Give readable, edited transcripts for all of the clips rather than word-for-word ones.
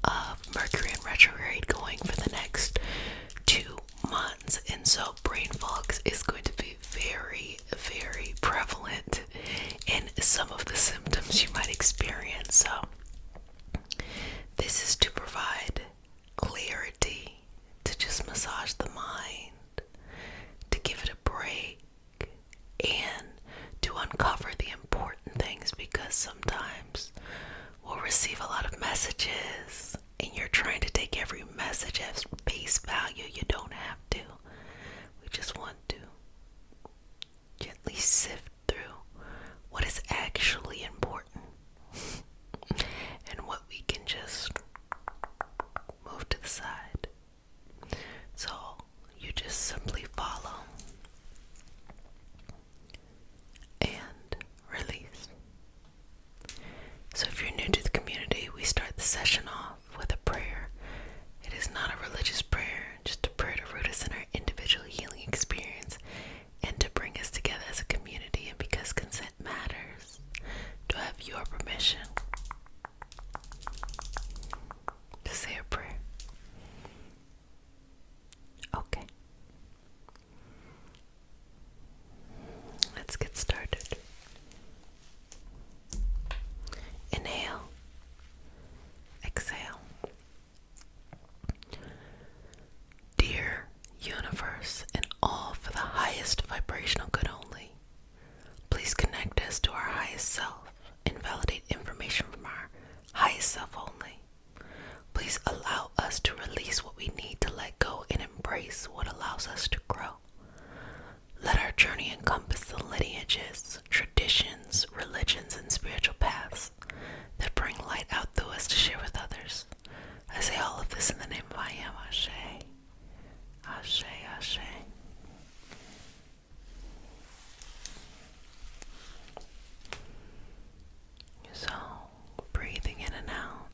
of Mercury in retrograde going for the next 2 months, and so brain fog is going to be very, very prevalent in some of the symptoms you might experience. So this is to provide clarity, to just massage the mind, to give it a break, and to uncover the important things, because sometimes we'll receive a lot of messages and you're trying to take every message as face value. You don't have to. We just want to gently sift through what is actually important and what we can just move to the side. So you just simply follow and release. So if you're new to the community, we start the session off with a prayer. It is not a religious prayer, just a prayer to root us in our individual healing experience and to bring us together as a community. And because consent matters, do I have your permission to say a prayer? Okay. Let's get started. Inhale. Exhale. Dear universe and all for the highest vibrational good only, please connect us to our highest self and validate information from our highest self only. Please allow us to release what we need to let go and embrace what allows us to grow. Let our journey encompass the lineages, traditions, religions, and spiritual paths that bring light out through us to share with others. I say all of this in the name of I Am. Ashe. Ashe, Ashe. So, breathing in and out,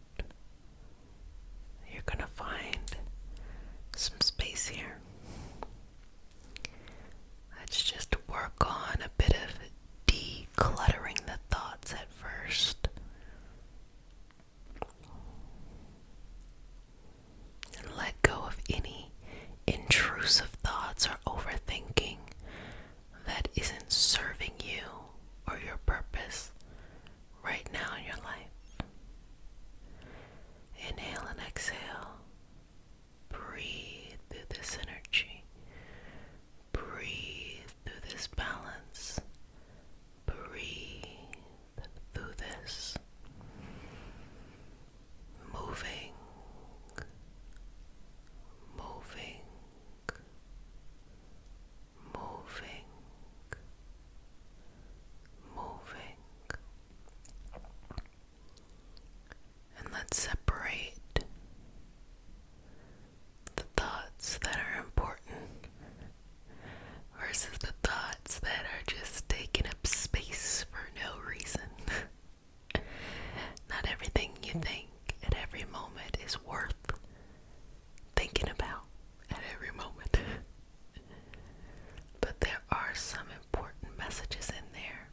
you're going to find some space here. Let's just work on a bit of decluttering the thoughts at first. And let go of any intrusive thoughts or overthinking that isn't serving you or your purpose right now in your life. Inhale and exhale. Breathe through this energy. Breathe through this balance. Breathe through this. Moving. Moving. Moving. Moving. And let's separate the thoughts that are important versus the thoughts that are just taking up space for no reason. Not everything you think at every moment is worth thinking about at every moment. But there are some important messages in there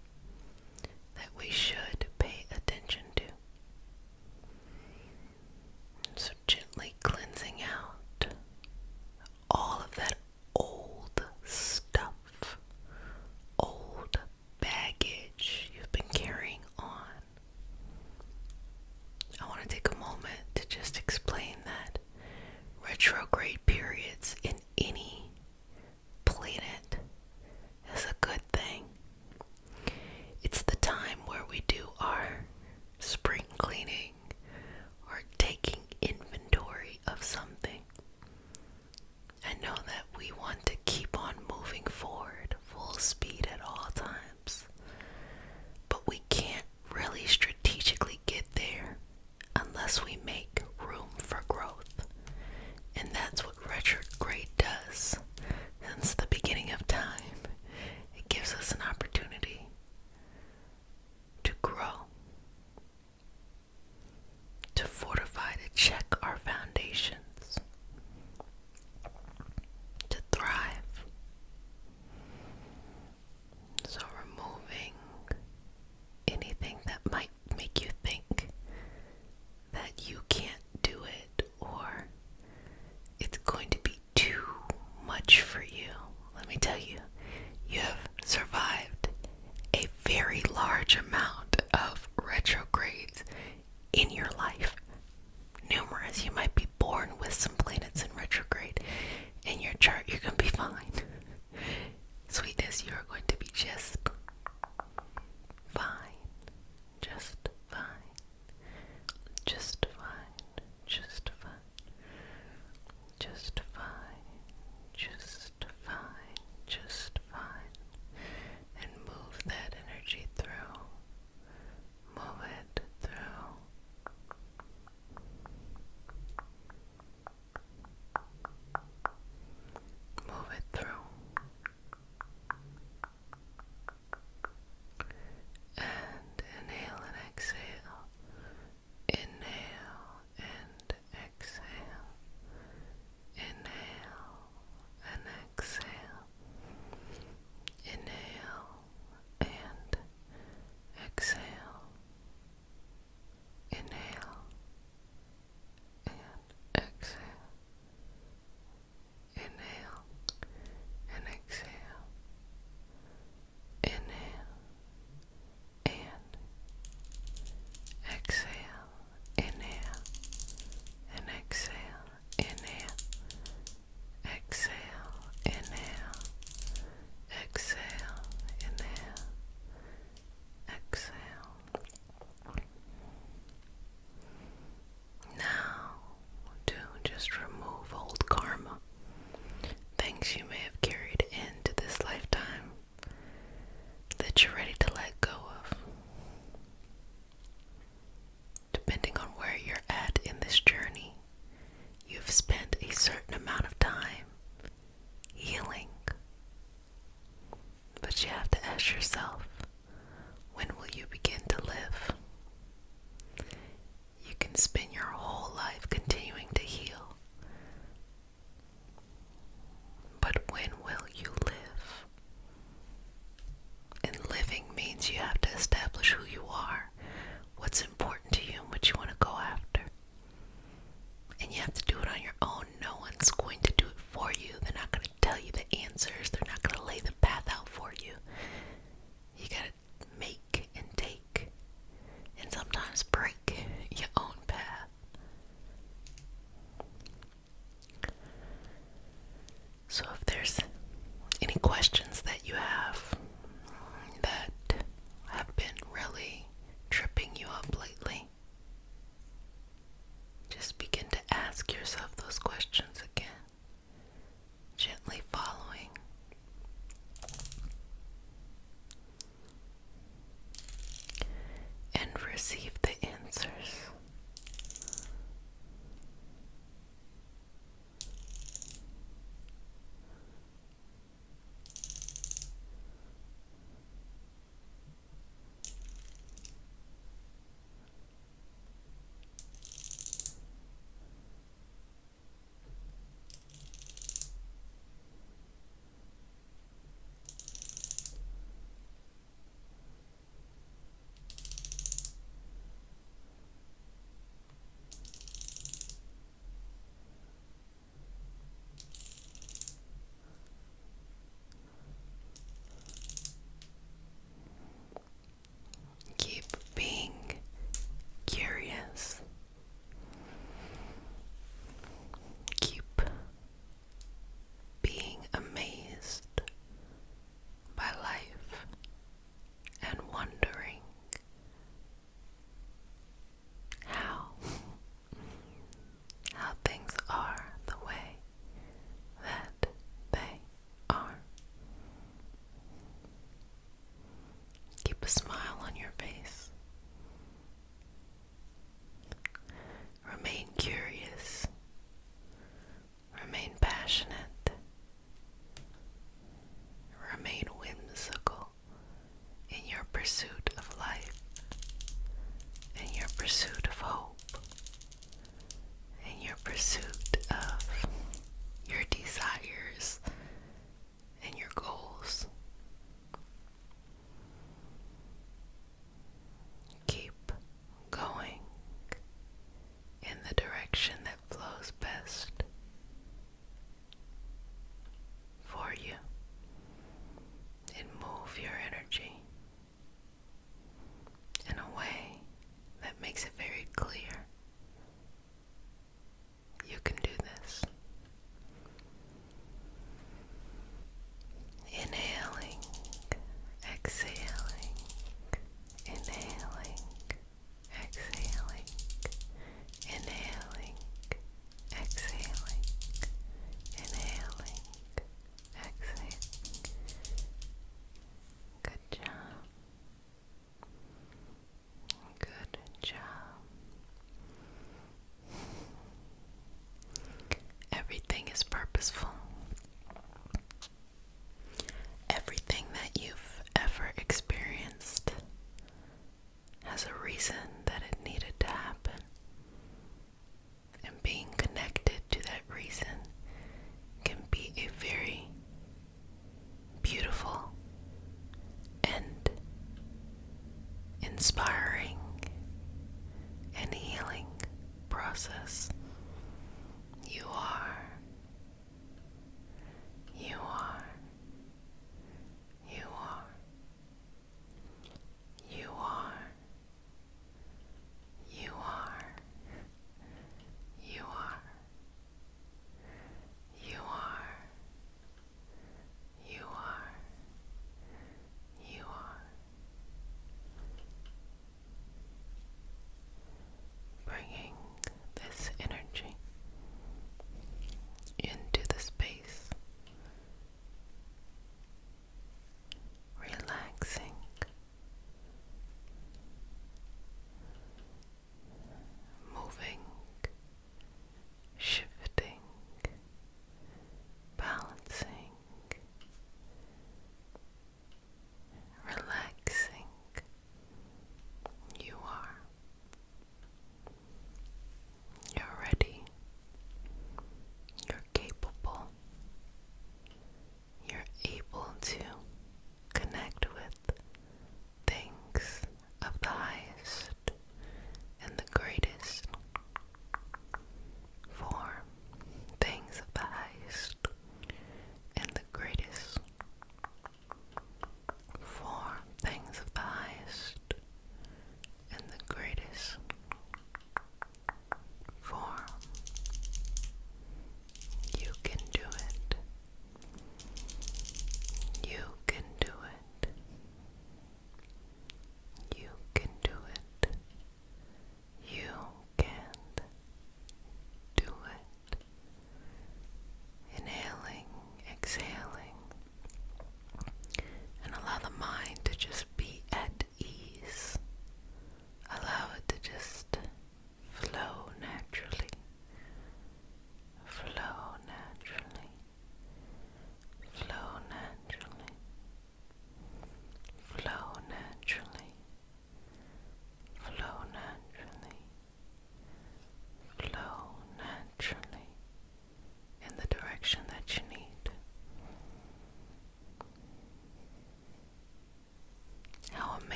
that we should pay attention to. So gently cleansing out all of that old stuff, old baggage you've been carrying on. I want to take a moment to just explain that retrograde periods in any planet is a good thing. It's the time where we do our spring cleaning or taking inventory of something. I know that we want to keep on moving forward full speed at all times, but we can't really strategically get there unless we make room for growth. And that's what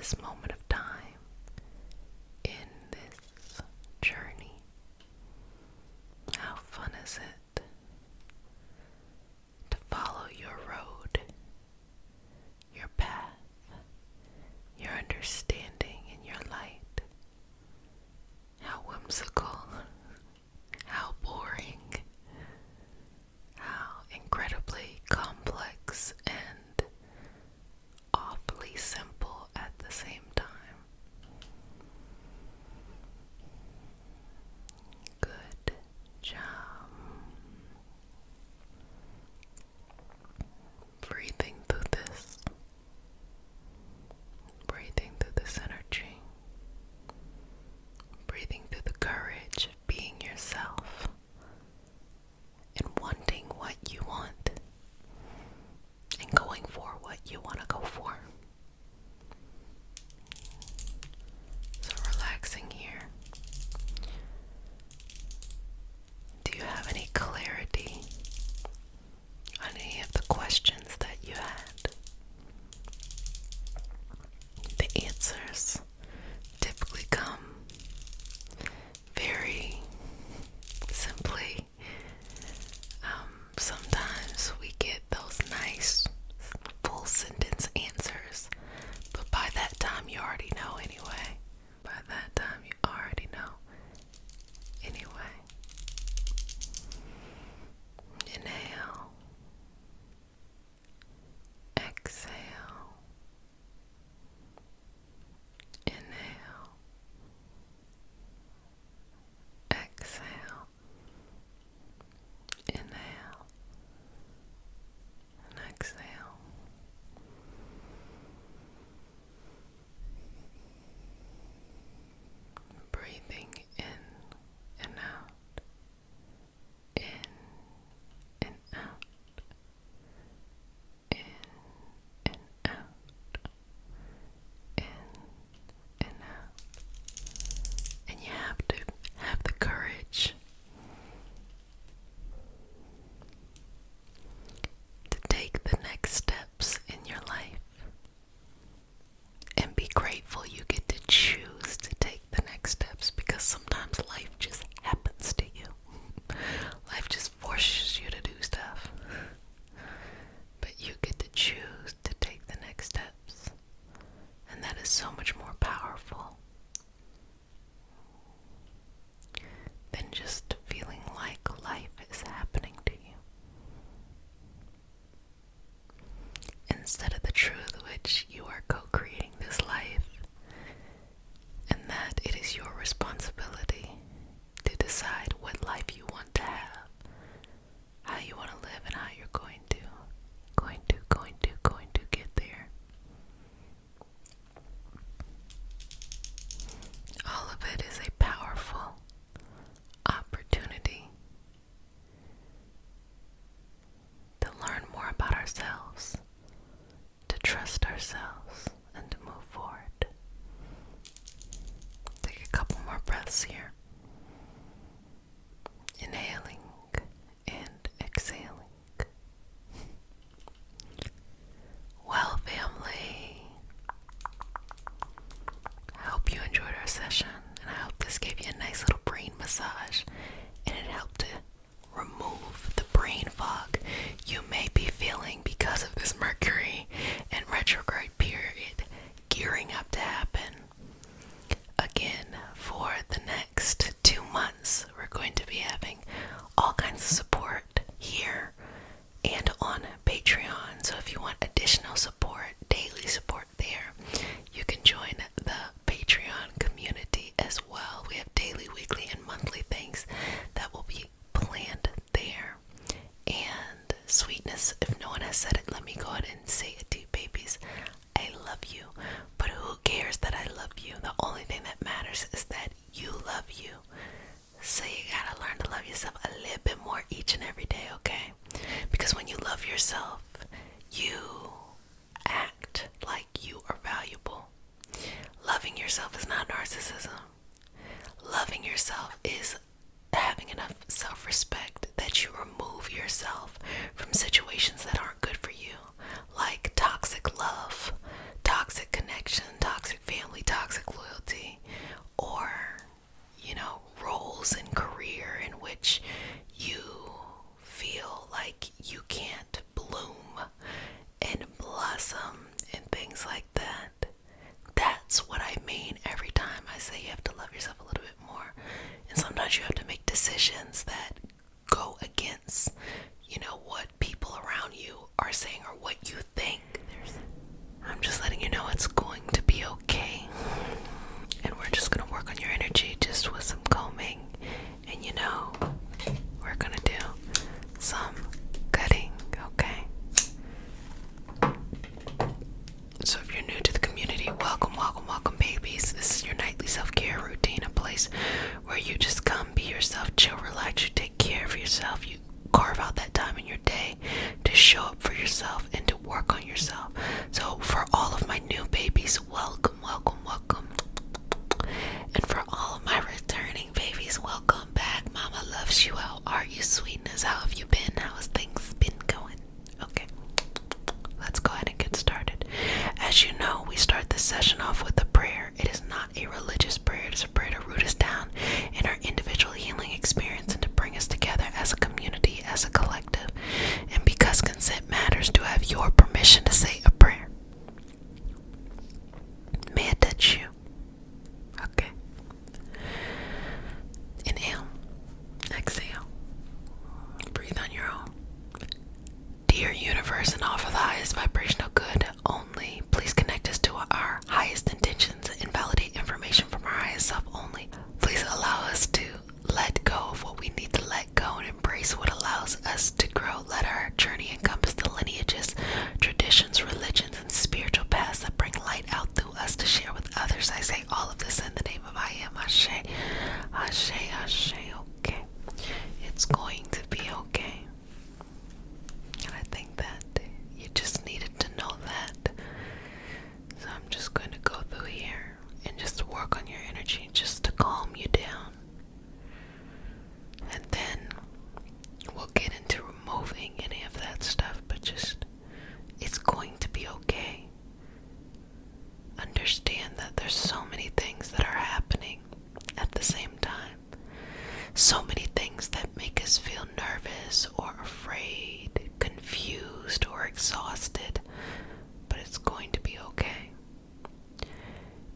this moment of time, in this journey. How fun is it to follow your road, your path, your understanding, and your light? How whimsical, how boring, how incredibly complex and awfully simple at the same time. Good job. Breathing through this. Breathing through this energy. Breathing through the courage of being yourself and wanting what you want and going for what you want to go for. So relaxing here. Do you have any clarity on any of the questions that you had? The answers typically come very simply. Sometimes we get those nice full sentence answers, but by that time you already know anyway. By that time you already know anyway. Inhale. Exhale. Inhale. Exhale. Inhale. And exhale. Breathing in and out. In and out. In and out. In and out. And you have to have the courage to take the next steps in your life and be grateful you get to choose to take the next steps, because sometimes life just happens to you. Life just forces you to do stuff, but you get to choose to take the next steps, and that is so much more powerful than just feeling like life is happening to you. Instead of the truth which you are co-creating this life, and that it is your responsibility to decide what life you want to have, how you want to live, and how you're going to get there. All of it is a powerful opportunity to learn more about ourselves, to trust ourselves, and to move forward. Take a couple more breaths here. Inhaling and exhaling. Well, family, I hope you enjoyed our session, and I hope this gave you a nice little brain massage, and it helped to remove the brain fog you may be feeling because of this Mercury and retrograde period gearing up to happen. Again, for the next 2 months, we're going to be having all kinds of support here and on Patreon. So if you want additional support, daily support there, you can join the Patreon community as well. We have daily, weekly, and monthly things that will be planned there. And sweetness, if no one has said it, let me go ahead and say it to you, babies. I love you, but who cares that I love you? The only thing that matters is that you love you. So you gotta learn to love yourself a little bit more each and every day, okay? Because when you love yourself, you act like you are valuable. Loving yourself is not narcissism. Loving yourself is having enough self-respect that you remove yourself from situations that aren't good for you, like toxic love, toxic connection, toxic saying or what you think. I'm just letting you know it's going to be okay. And we're just going to work on your energy just with some combing. And we're going to do some cutting, okay? So if you're new to the community, welcome, welcome, welcome, babies. This is your nightly self-care routine, a place where you just come, be yourself, chill, relax, you take care of yourself, you carve out that time in your day to show up for yourself and to work on yourself. So for all of my new babies, welcome, welcome, welcome. And for all of my returning babies, welcome back. Mama loves you. How are you, sweetness? How have you been? How has things been going? Okay, let's go ahead and get started. As you know, we start this session off with a prayer. It is not a religious prayer. It is a prayer to root us down in our individual healing experience and to bring us together as a community, as a collective. And because consent matters, do I have your permission to say a prayer? May I touch you? Okay. Inhale. Exhale. Breathe on your own. Dear universe and all for the highest vibrational good only, please connect us to our highest intentions and validate information from our highest self only. Please allow us to let go of what we need to let go and embrace what allows us to grow. Let our journey encompass the lineages, traditions, religions, and spiritual paths that bring light out through us to share with others. I say all of this in the name of I am. Ashe, Ashe, Ashe. Okay, it's going to be okay. And I think that you just needed to know that. So I'm just going to go through here and just work on your energy just to calm you down. And then we'll get into removing any of that stuff, but just, it's going to be okay. Understand that there's so many things that are happening at the same time. So many things that make us feel nervous or afraid, confused or exhausted, but it's going to be okay.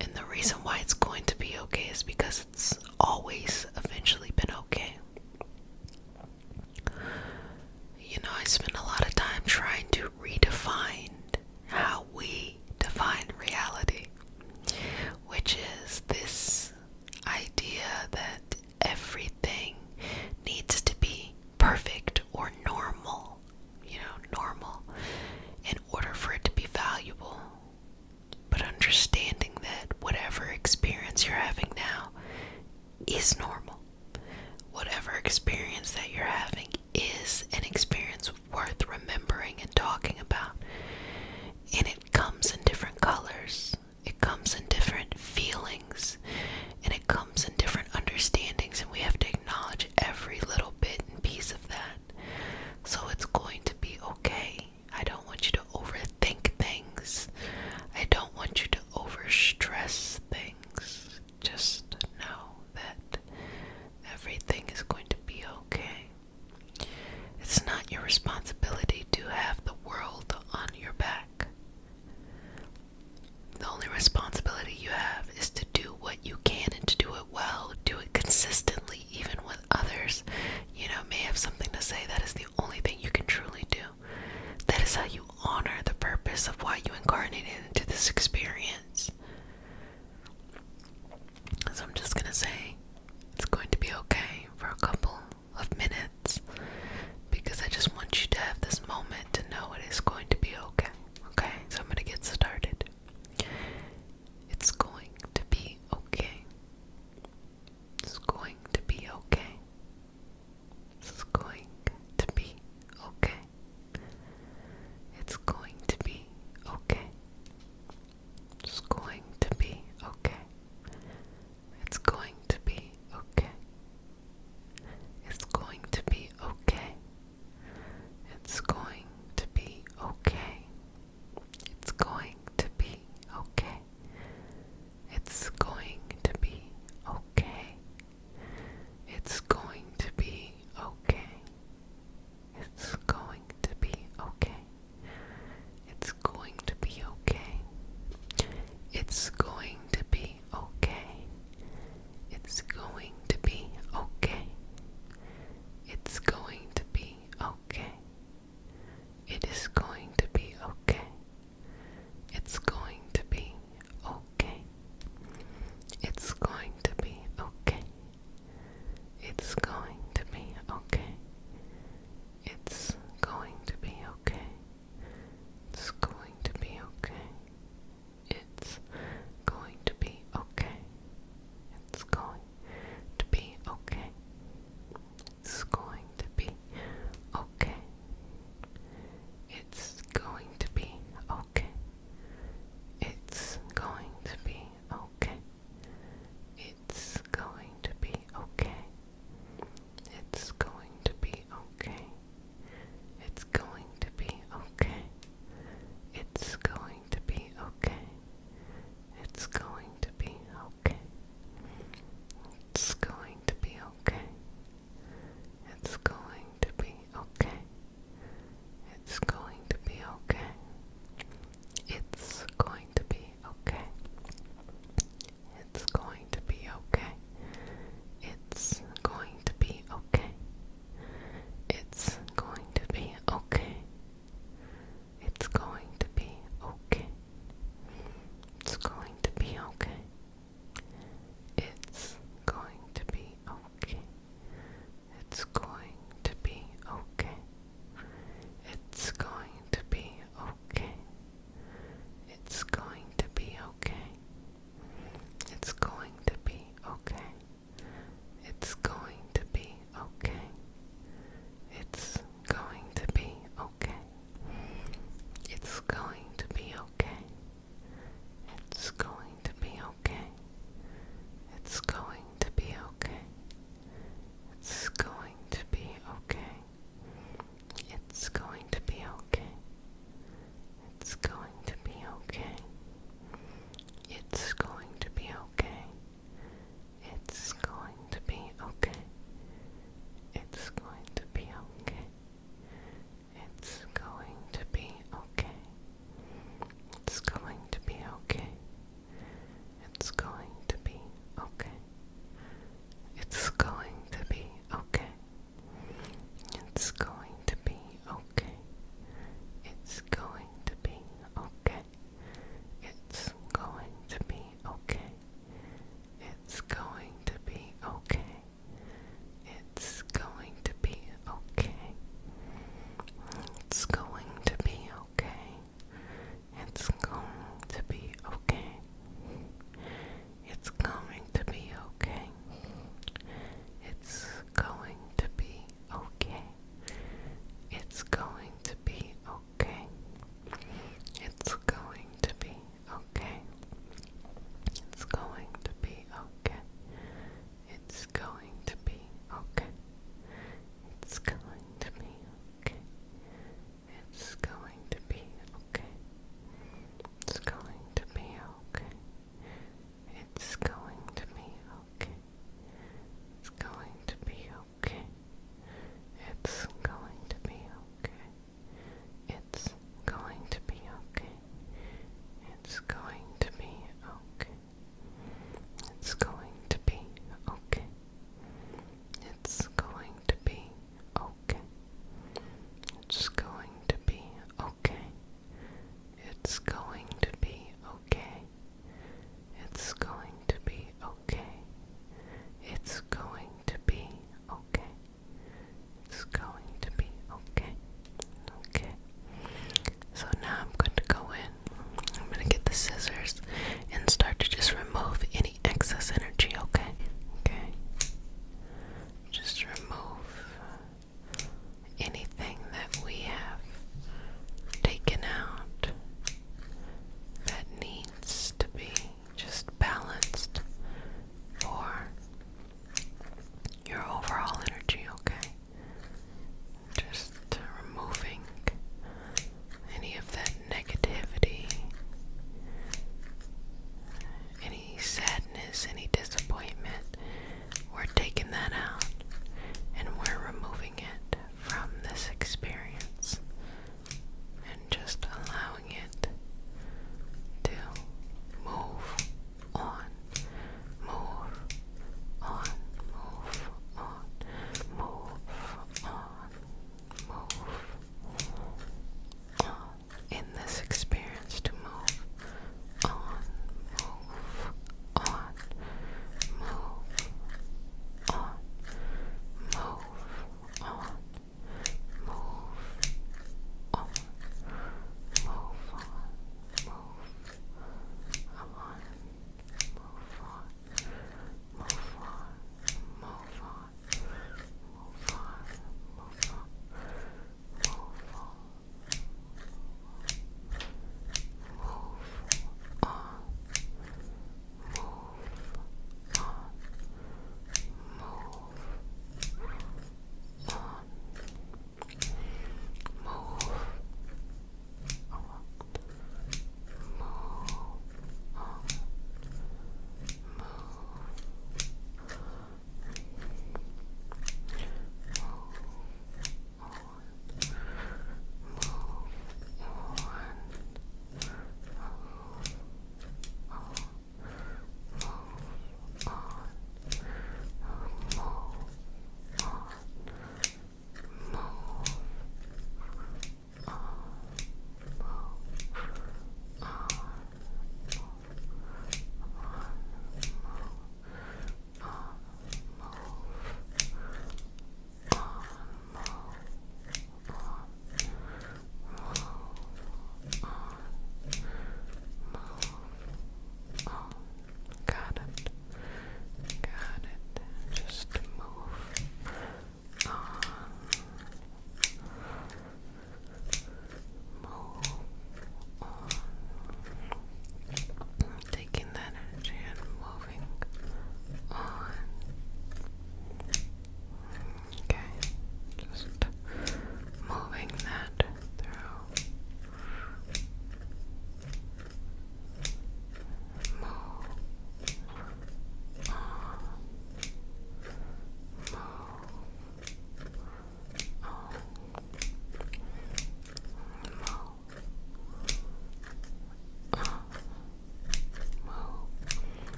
And the reason why it's going to be okay is because it's always eventually been okay. I spend a lot of time trying to redefine how we define reality, which is this idea that everything needs to be perfect or normal, normal, in order for it to be valuable. But understanding that whatever experience you're having now is normal. Whatever experience that you're having is an experience worth remembering and talking about.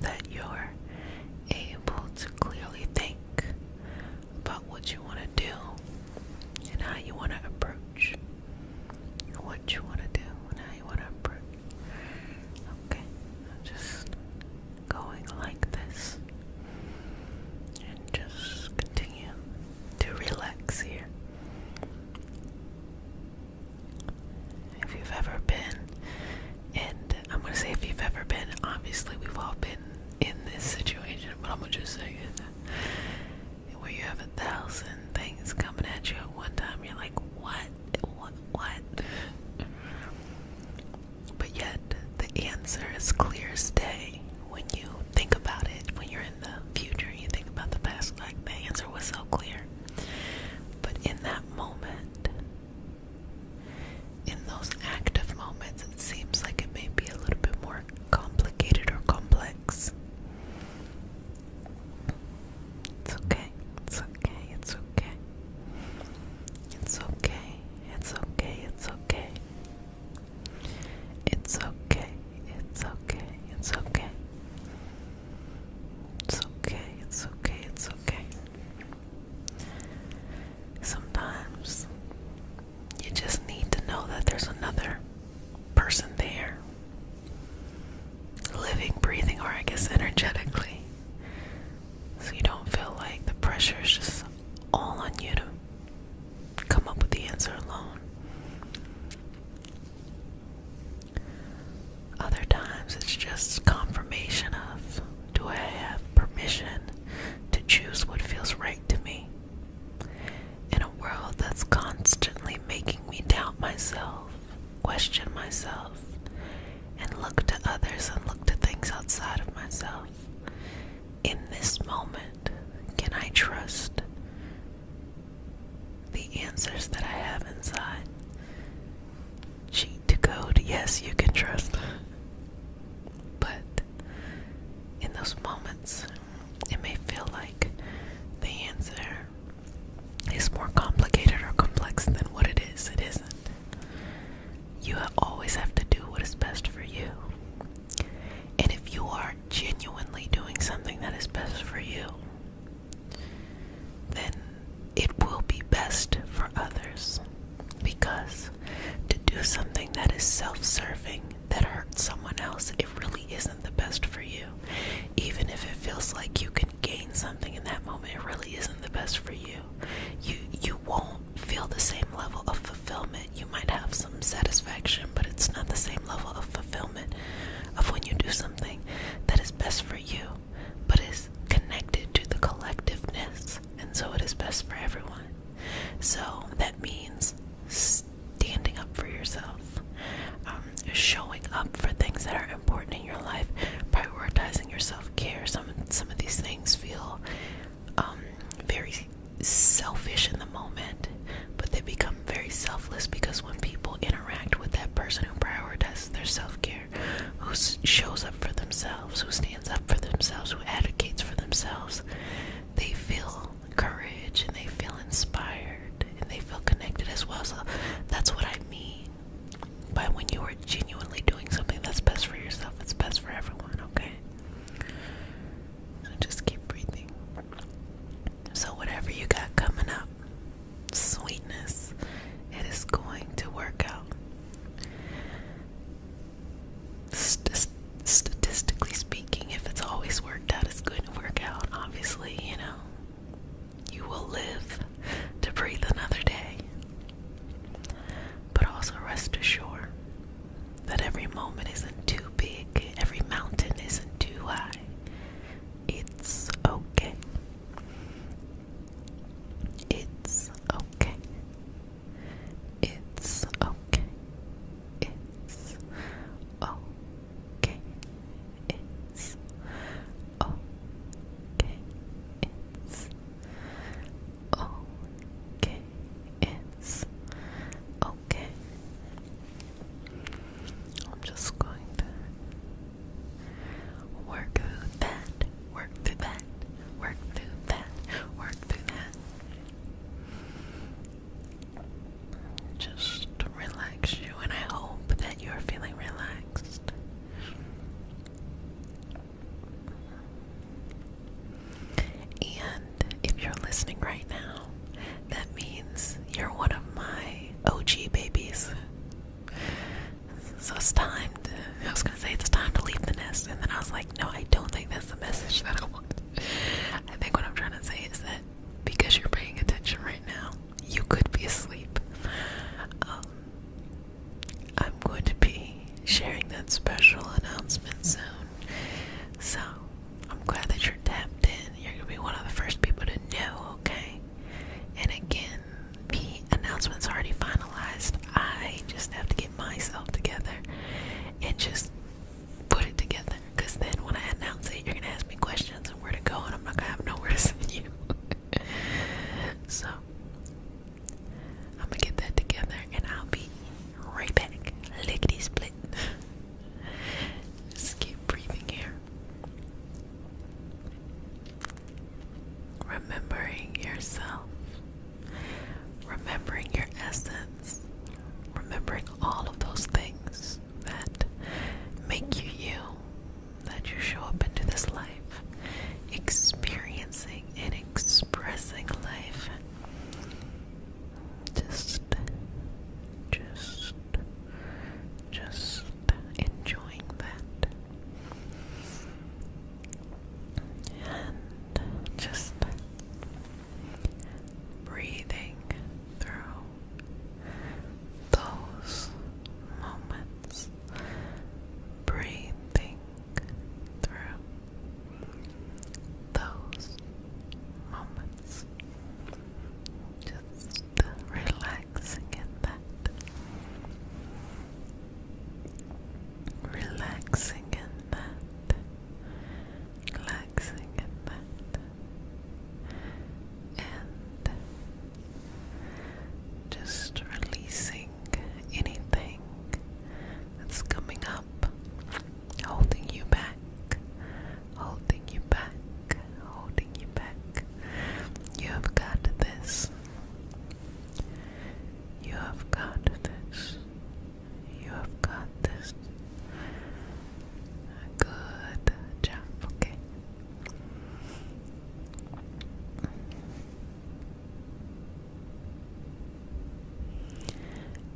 that you're able to clearly think about what you want to do and how you want to approach what you want to do and how you want to approach. Okay, I'm just going like this and just continue to relax here. If you've ever been, and I'm going to say if you've ever been, obviously we've all been in this situation, but I'm going to just say it, where you have 1,000 things coming at you at one time. You're like, what? But yet, the answer is clear as day when you think about it. When you're in the future, you think about the past, like the answer was so clear. But in that moment, in those active moments, it seems like it may be a little bit more complicated or complex. It's okay. It's okay. It's okay. It's okay. It's okay. It's okay. It's okay. It's okay. It's okay. It's okay. It's okay. It's okay. Sometimes you just need to know that there's another person there, living, breathing, or I guess energetically, so you don't feel like the pressure is just all on you to come up with the answer alone. Other times it's just confirmation of, do I have permission to choose what feels right to me? In a world that's constantly making me doubt myself, question myself, and look to others and look to things outside of myself. In this moment, can I trust the answers that I have inside? Cheat to code, yes, you can trust. But in those moments, it may feel like the answer is more complicated or complex than what it is. It isn't. You always have to do what is best for you. And if you are genuinely doing something that is best for you, then it will be best for others. Because to do something that is self-serving, that hurts someone else, it really isn't the best for you. Even if it feels like you can gain something in that moment, it really isn't the best for you. You won't feel the same level of fulfillment. You might have some satisfaction, but it's not the same level of fulfillment of when you do something that is best for you, but is connected to the collectiveness, and so it is best for everyone. So that means standing up for yourself, showing up for things that are important in your life, prioritizing your self-care. Some of these things feel very selfish in the moment, but they become very selfless because when people interact with that person who prioritizes their self-care, who shows up for themselves, who stands up for themselves, who advocates for themselves, they feel courage and they feel inspired and they feel connected listening right now, that means you're one of my OG babies. So it's time to, I was gonna say it's time to leave the nest, and then I was like, no, I don't think that's the message that I want. I think what I'm trying to say is that because you're paying attention right now, you could be asleep. I'm going to be sharing that special announcement soon. So I'm glad that you're tapped in. You're going to be one of the first people to know, okay? And again, the announcement's already finalized. I just have to get myself together and just put it together. Because then when I announce it, you're going to ask me questions and where to go, and I'm not going to have nowhere to send you. So I'm going to get that together, and I'll be right back. Lickety split. Just keep breathing here. Remembering yourself. Remembering your essence. Remembering all of those things that make you you. That you show up into this life. Experiencing and expressing life. Just enjoying that, and just breathing through those moments, breathing through those moments, just relaxing in that. Relaxing in that, relaxing in that, and just releasing anything that's coming up, holding you back, holding you back, holding you back. You have got this. You have got this. You have got this. Good job, okay?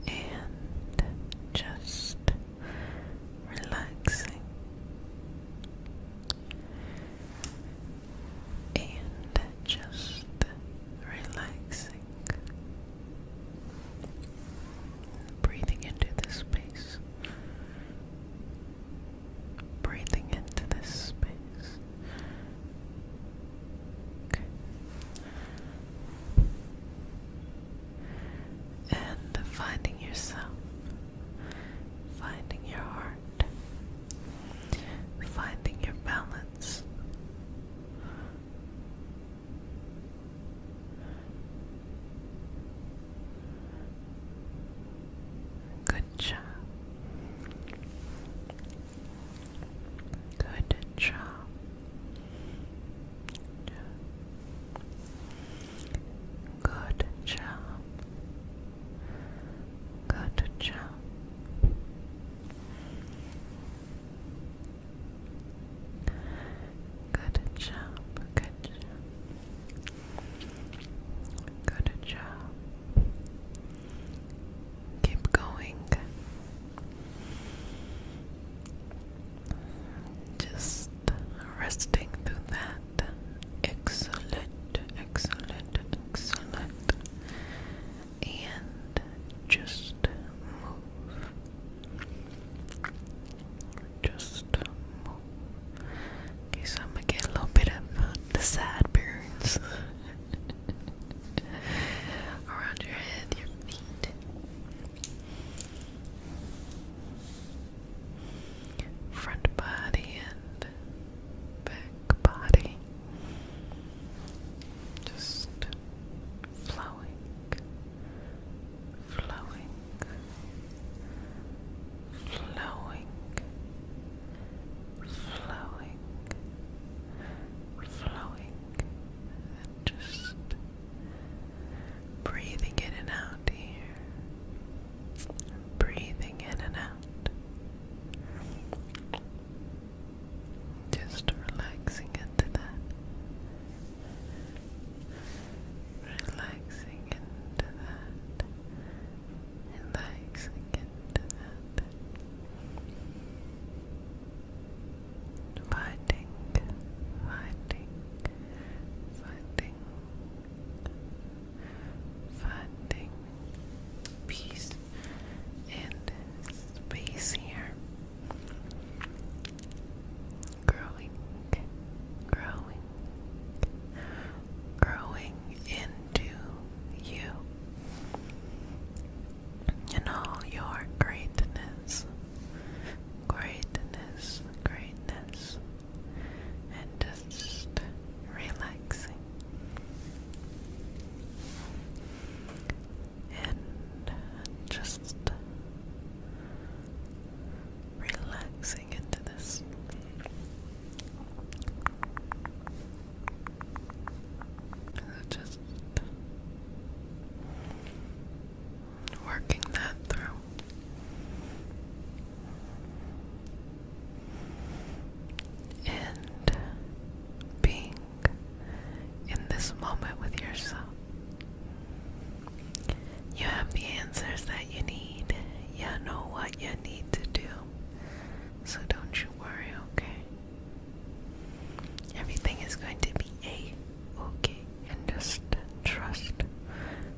And just relaxing. And just relaxing. Breathing into this space. Breathing into this space. Okay. And finding yourself. Finding your heart. Finding your balance. Good job. Good job. Good job. Good job. Good job. Good job. Good job. Keep going. Just resting through that. Excellent, excellent, excellent. And just move. Just move. Okay, so I'm gonna get a little bit of the sideburns around your head, your feet. Front body and back body. moment with yourself. You have the answers that you need. You know what you need to do. So don't you worry, okay? Everything is going to be okay. And just trust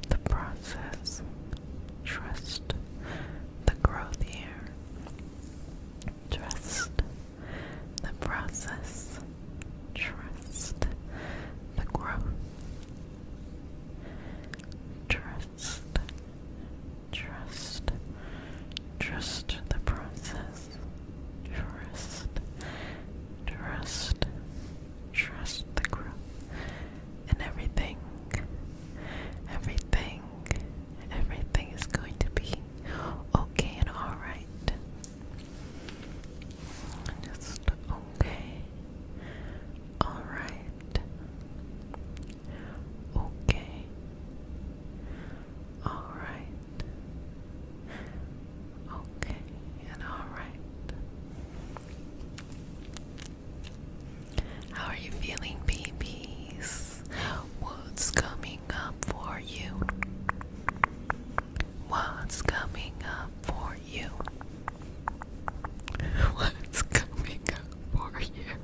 the process. Trust the growth here. Trust the process. Trust the growth. Trust the process. Trust the growth. And everything is going to be okay and alright. Just okay. Alright. Okay. Alright. Okay and alright. How are you feeling, babies? What's coming up for you? What's coming up for you? What's coming up for you?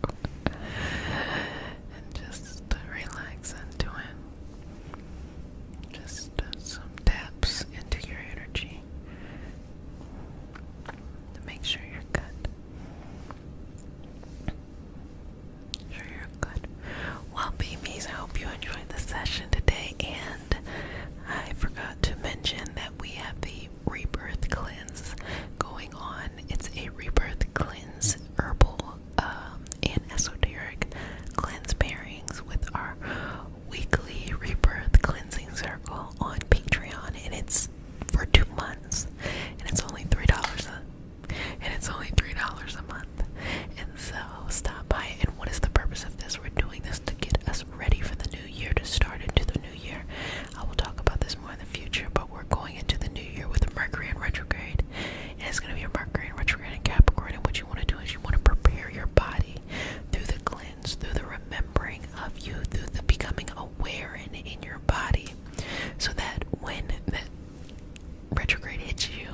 And just relax into it. Just some taps into your energy to make sure you're good. Well, babies, I hope you enjoyed the session today, and I forgot to mention that we have the rebirth cleanse going on. It's a rebirth cleanse herbal and esoteric cleanse pairings with our weekly rebirth cleansing circle on Patreon, and it's for 2 months, and it's only $3 a month. And so stop by. And what is the purpose of this? We're doing this to get us ready for the new year, to start into the new year. I will talk about this more in the future, but we're going into the new year with Mercury in retrograde, and it's going to be a Mercury in retrograde in Capricorn. And what you want to do is you want to prepare your body through the cleanse, through the remembering of you, through the becoming aware in your body, so that when that retrograde hits you,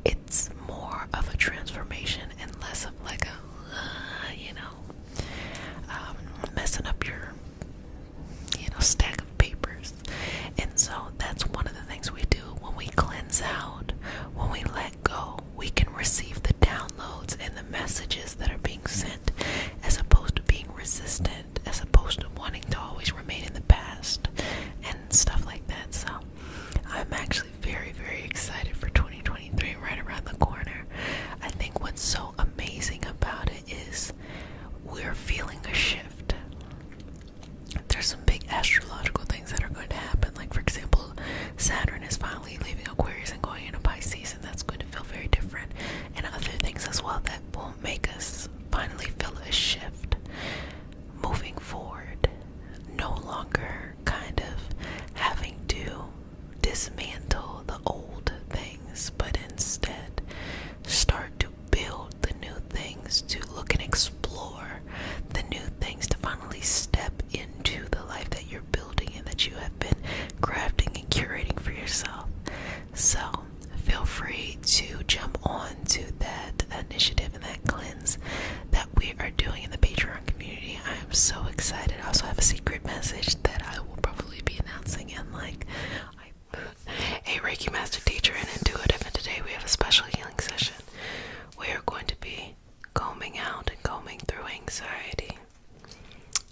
it's more of a transformation and less of like a messing up your stack of papers. And so that's one of the things we do when we cleanse out. When we let go, we can receive the downloads and the messages that are being sent, as opposed to being resistant, as opposed to wanting to always remain in the past and stuff like that. So I'm actually very, very excited for 2023, right around the corner. I think what's so amazing about it is we're feeling a shift. There's some big astrological things that are going to happen. Like, for example, Saturn is finally leaving Aquarius and going into Pisces, and that's going to feel very different. And other things as well that will make us finally feel a shift. Moving forward, no longer kind of having to dismantle the old things, but instead start to build the new things, to look and explore the new things, to finally step into the life that you're building and that you have been crafting and curating for yourself. So feel free to jump on to that initiative and that cleanse that we are doing in the Patreon community. I am so excited. I also have a secret message that I will probably be announcing in a Reiki master teacher and intuitive, and today we have a special healing session. We are going to be combing out and combing through anxiety,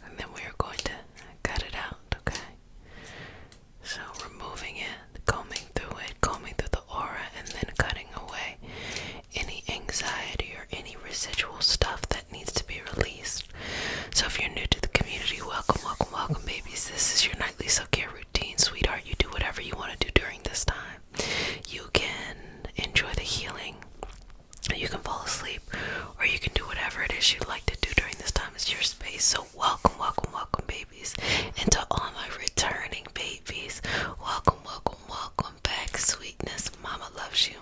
and then we are going to cut it out, okay? So removing it, combing through the aura, and then cutting away any anxiety or any residual stuff that needs to be released. So if you're new to the community, welcome, welcome, welcome, babies. This is your nightly self-care routine, sweetheart. You do whatever you want to do during this time. You can enjoy the healing, you can fall asleep, or you can do whatever it is you'd like to do during this time. It's your space. So welcome, welcome, welcome, babies. And to all my returning babies, welcome, welcome, welcome back. Sweetness, mama loves you.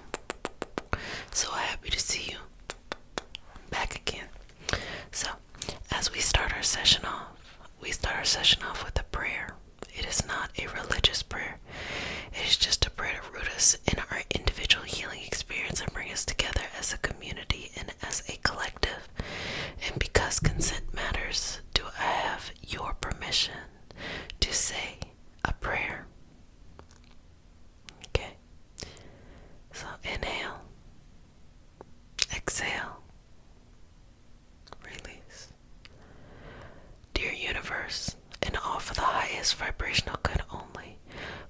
So happy to see you back again. So as we start our session off with a prayer. a religious prayer. It is just a prayer to root us in our individual healing experience and bring us together as a community and as a collective. And because consent matters, do I have your permission to say a prayer? Okay. So inhale, exhale, release. Dear universe, and all for the highest vibrational good only,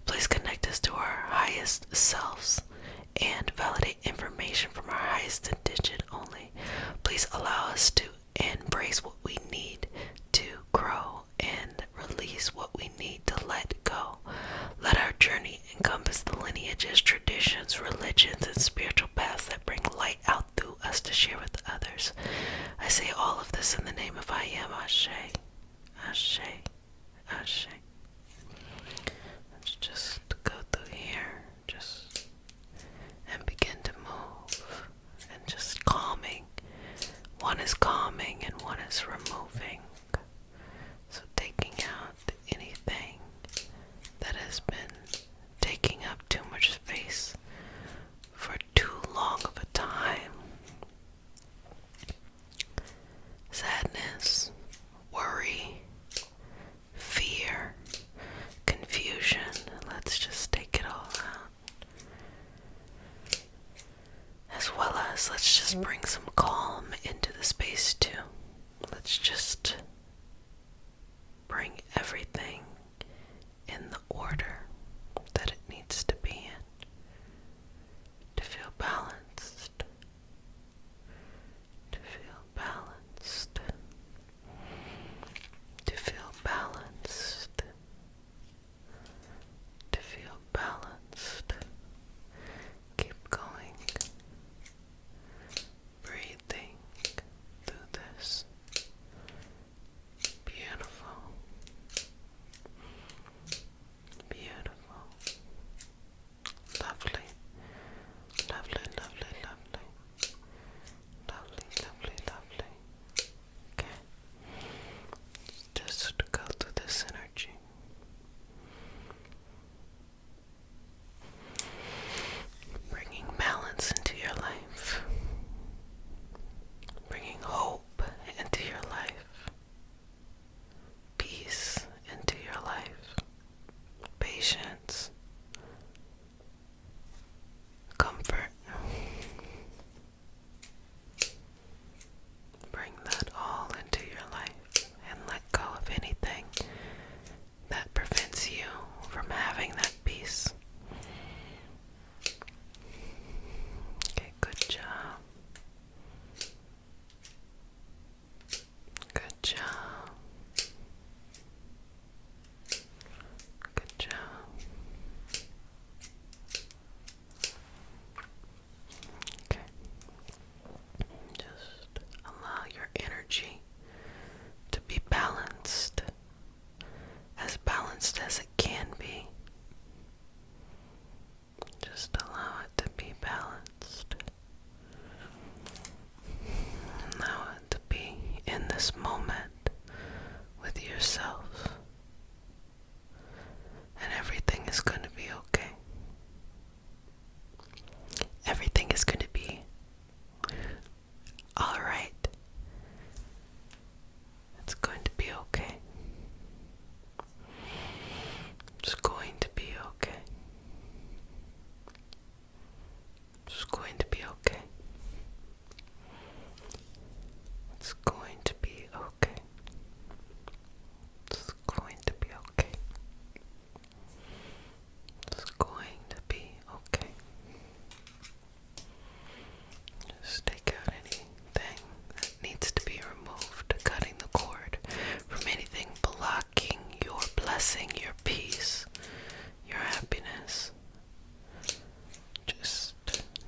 please connect us to our highest selves and validate information from our highest intention only. Please allow us to embrace what we need to grow and release what we need to let go. Let our journey encompass the lineages, traditions, religions, and spiritual paths that bring light out through us to share with others. I say all of this in the name of I am. Ashe, Ashe, Ashe. Let's just go through here, and begin to move, and just calming. One is calming and one is removing. So taking out anything that has been taking up too much space for too long of a time. Sadness, worry, fear, confusion. Let's just take it all out. As well as let's just bring some calm into the space too. Let's just bring everything in the order that it needs to be in to feel balanced. To feel balanced. To feel balanced. To feel balanced. Keep going. Breathing through this. Beautiful. Beautiful. Lovely. Lovely, lovely, lovely. Lovely, lovely, lovely. Okay. Just go through this energy. Bringing balance into your life. Bringing hope into your life. Peace into your life. Patience. Comfort. Bring that all into your life and let go of anything that prevents you from having that peace. Okay, good job. Good job. Good job. Okay. Just allow your energy to be balanced as it can be. Just allow it to be balanced. Allow it to be in this moment with yourself. And everything is going to be okay. Everything is going to be alright. It's going to be okay. It's going to be okay. It's going to be okay. It's going to be okay. It's going to be okay. It's going to be okay. Just take out anything that needs to be removed, cutting the cord from anything blocking your blessing, your peace, your happiness. Just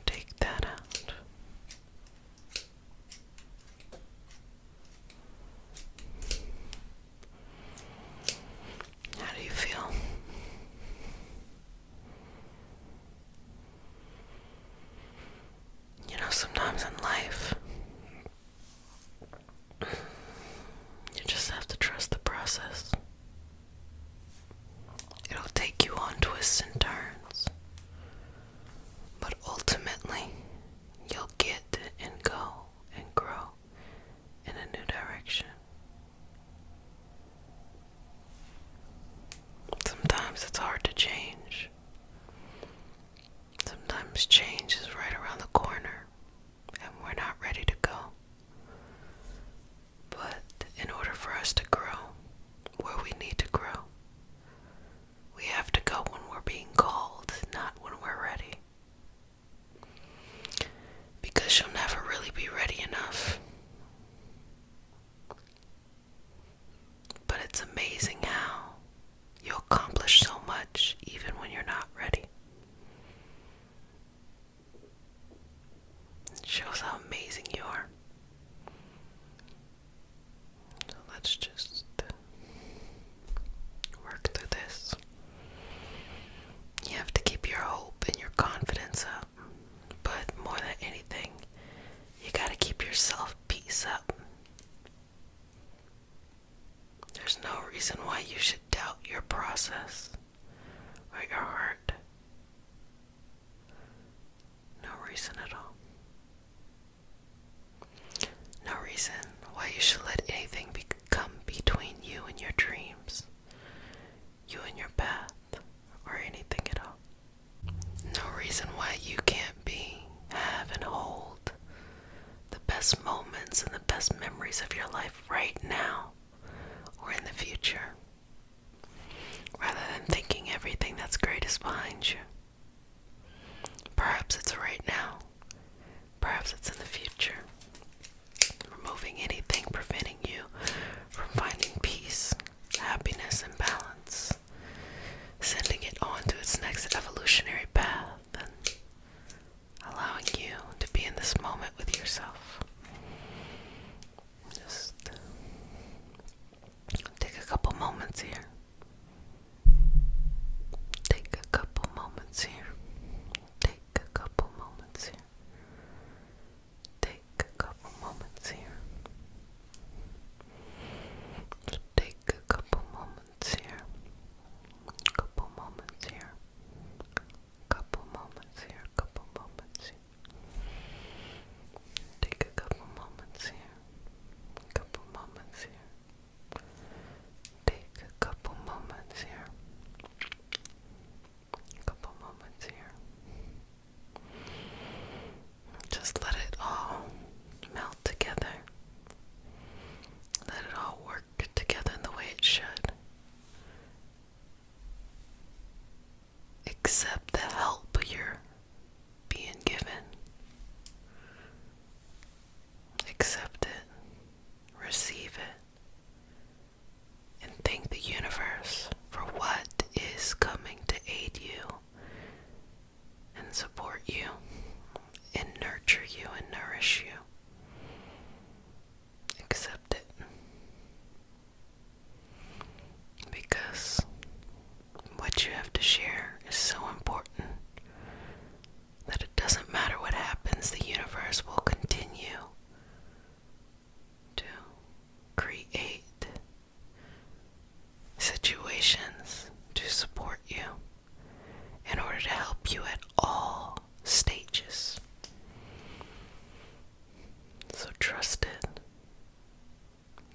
take that out. How do you feel? You know, sometimes in life, you just have to trust the process. reason why you should doubt your process or your heart. No reason at all. No reason why you should let anything come between you and your dreams, you and your path, or anything at all. No reason why you can't be, have, and hold the best moments and the best memories of your life right now or in the future, rather than thinking everything that's great is behind you. Perhaps it's right now, perhaps it's in the future. Removing anything preventing you from finding peace, happiness, and balance, sending it on to its next evolutionary path, and allowing you to be in this moment with yourself. Just take a couple moments here. Take a couple moments here. Take a couple moments here. Take a couple moments here. Take a couple moments here. Couple moments here. Couple moments here. Couple moments here. Take a couple moments here. Couple moments here. Take a couple moments here. Couple moments here. Just let it all melt together. Let it all work together in the way it should. Accept the help you're being given. Accept it. Receive it. And thank the universe for what is coming to aid you and support you and nurture you and nourish you. Accept it. Because what you have to share is so important that it doesn't matter what happens, the universe will continue to create situations to support you in order to help you at all stages. So trust it.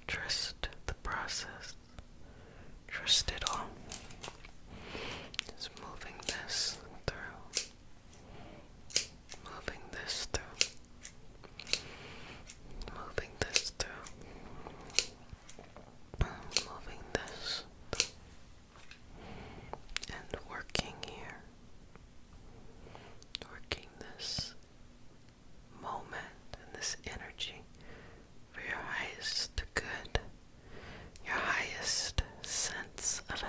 Trust the process. Trust it all. Just moving this through. Moving this through. Moving this through. Moving this through. And working here. Working this moment and this energy for your highest good, your highest sense of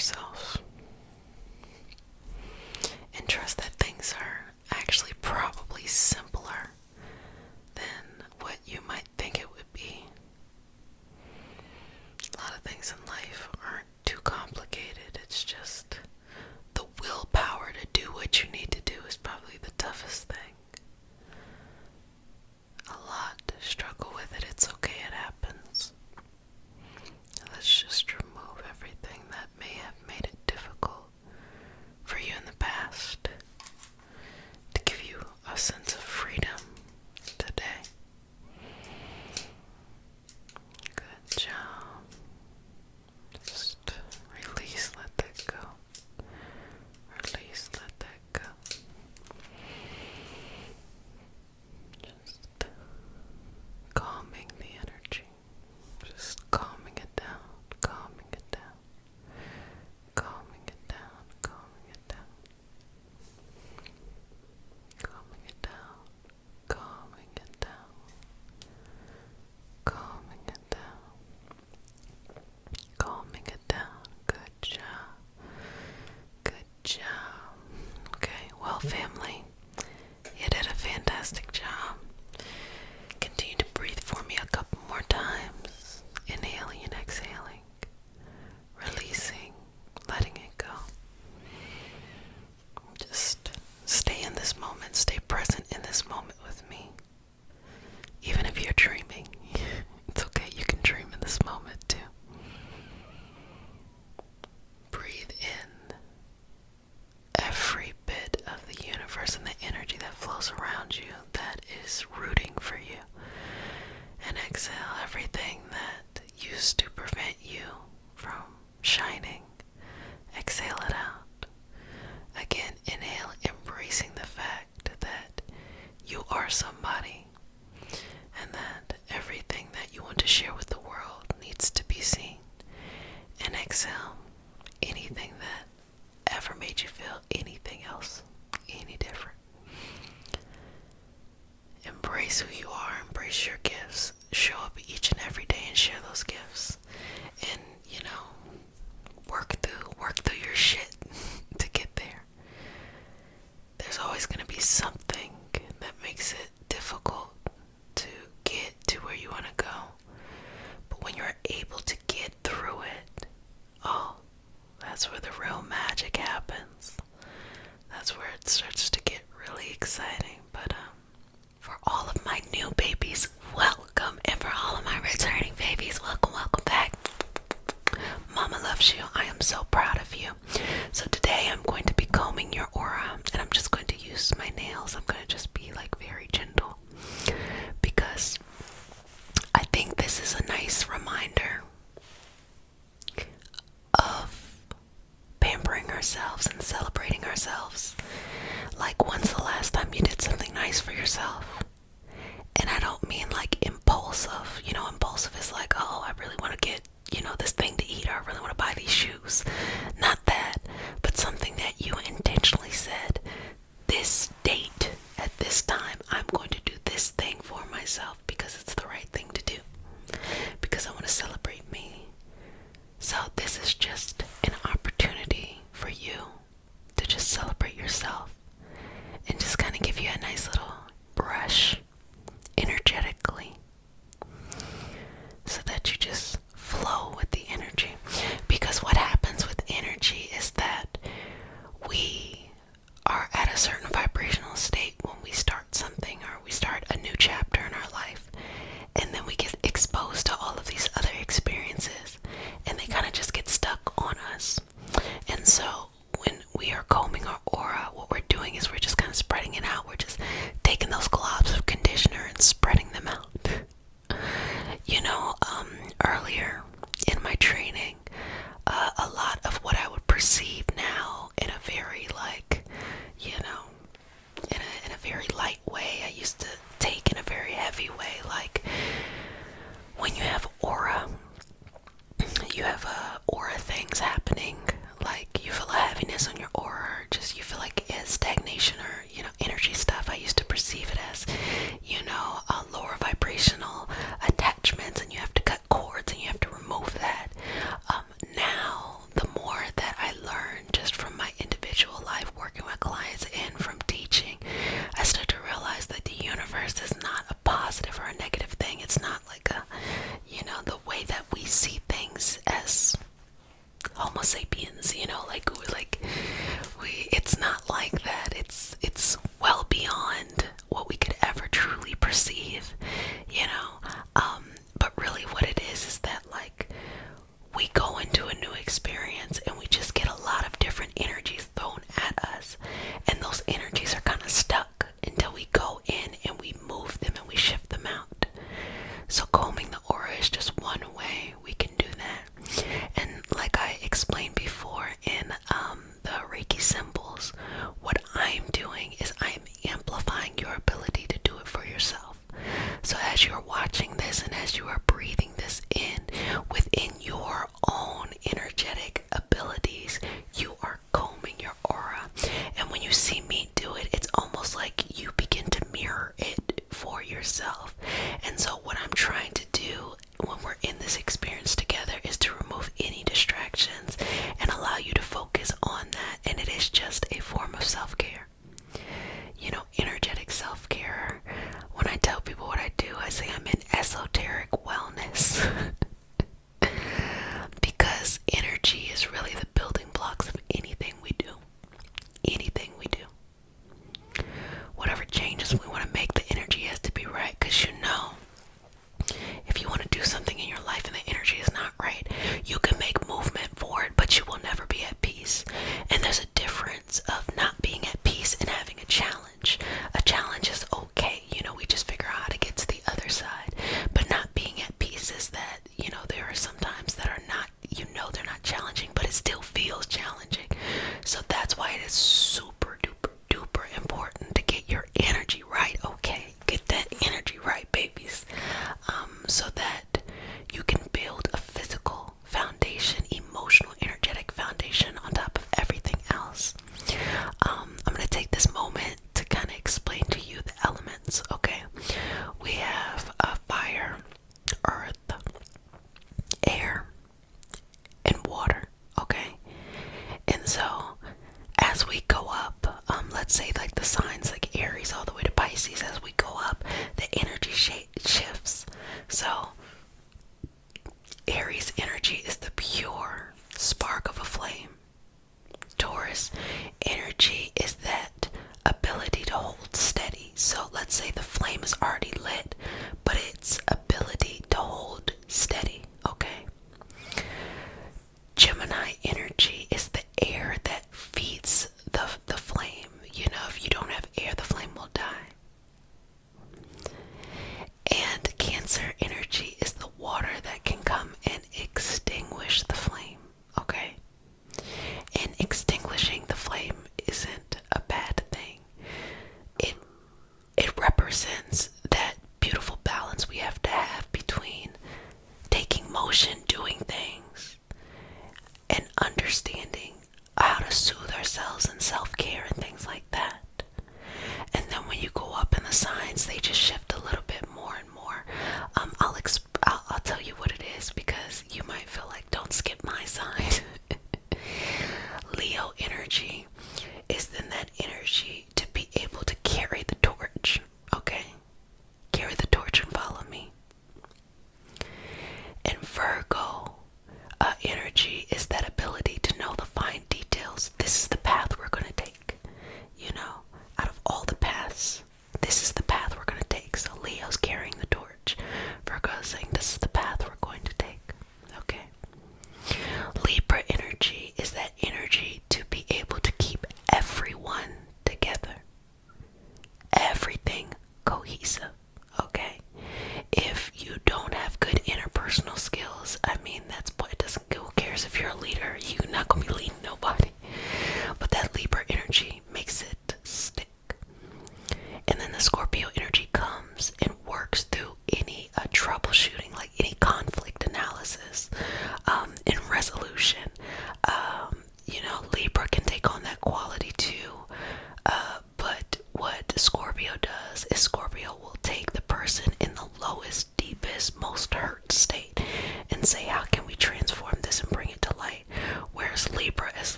yourself. And trust that things are actually probably simpler than what you might think it would be. A lot of things in life aren't too complicated. It's just the willpower to do what you need to do is probably the toughest thing. A lot to struggle with it. It's okay, it happens. Let's just remove everything that may have made it difficult for you in the past to give you a sense of freedom today. Good job. Just release, let that go. Release, let that go. Just calming the energy. Just calming it down, calming it down, calming it down, calming it down, calming it down, calming it down, calming it down, calming it down. Good job. Good job. Okay, well, family, you did a fantastic job. Continue to breathe for me a couple more times. Inhaling and exhaling. Releasing, letting it go. Just stay in this moment. Stay present in this moment with me. Even if you're dreaming, it's okay. You can dream in this moment too. Breathe in every bit of the universe and the energy that flows around you that is rooting for you. And exhale everything that used to prevent you from shining. Exhale it out. Again, inhale, embracing the fact that you are somebody and that everything that you want to share with the world needs to be seen. And exhale anything that ever made you feel anything else any different. Embrace who you are, embrace your gifts, show up each and every day and share those gifts. And, work through your shit to get there. There's always going to be something that makes it difficult to get to where you want to go. But when you're able to get through it, that's where the real magic happens. That's where it starts to get really exciting. But for all of my new babies, welcome. And for all of my returning babies, welcome back. Mama loves you. I am so proud of you. So today I'm going to be combing your aura, and I'm just going to use my nails. I'm going to just be very gentle, because I think this is a nice reminder of pampering ourselves and celebrating ourselves. Like, when's the last time you did something nice for yourself? And I don't mean impulsive. Impulsive is I really want to get, this thing to eat, or I really want to buy these shoes. Not that, but something that you intentionally said, this date, at this time, I'm going to do this thing for myself because it's the right thing to do. Because I want to celebrate me. So this is just an opportunity for you to just celebrate yourself and just kind of give you a nice little brush energetically. It's not like that. It's well beyond what we could ever truly perceive, you know. But really what it is that like we go into a new experience and we just get a lot of different energies thrown at us, and those energies are kind of stuck until we go in and we move them and we shift them out. So combing the aura is just one way we can do that. And like I explained before in the Reiki symbols, what I'm doing is I'm amplifying your ability to do it for yourself. So as you're watching this and as you are breathing this in within your own energetic abilities, you are combing your aura. And when you see me do it, it's almost like you begin to mirror it for yourself. And so what I'm trying to do when we're in this experience together is to remove any distractions and allow you to focus on that. And it is just a form of self-care. You know, energetic self-care. When I tell people what I do, I say I'm in esoteric wellness. Because energy is really the building blocks of anything we do. Anything we do. Whatever changes we want to make, the energy has to be right. Because you know, if you want to do something in your life and the energy is not right, you can make movement for it, but you will never be at peace. And there's a difference of not being at peace and having a challenge. A challenge is okay, you know, we just figure out how to get to the other side. But not being at peace is that, you know, there are some times that are not, you know, they're not challenging, but it still feels challenging. So that's why it is super duper duper important to get your energy right. Okay, get that energy right, babies. So that you can build a physical foundation, emotional, energetic foundation on top of everything else. I'm going to take this moment to kind of explain to you the elements, okay? We have fire, earth, air, and water, okay? And so as we go up, let's say like the signs like Aries all the way to Pisces, as we go up, the energy shifts. So Aries energy is the pure spark of a flame. Taurus energy is that ability to hold steady. So let's say the flame is already lit, but its ability to hold steady, okay? Gemini energy is the air that feeds the flame. You know, if you don't have air, the flame will die. And Cancer energy is the water that can come and extinguish the flame, okay? And extinguishing the flame isn't a bad thing. It represents that beautiful balance we have to have between taking motion, doing things, and understanding how to soothe ourselves and self-care and things like that. And then when you go up in the signs, they just shift a little bit more and more. I'll tell you what it is, because you might feel like, don't skip my sign. Leo energy is then that energy to be able to carry the torch, okay? Carry the torch and follow me. And Virgo energy is that ability to know the fine details. This is the path we're going to take. You know, out of all the paths, this is the path we're going to take. So Leo's carrying the torch. Virgo's saying this is the path we're going to take. Okay. Libra energy is that energy to be able to keep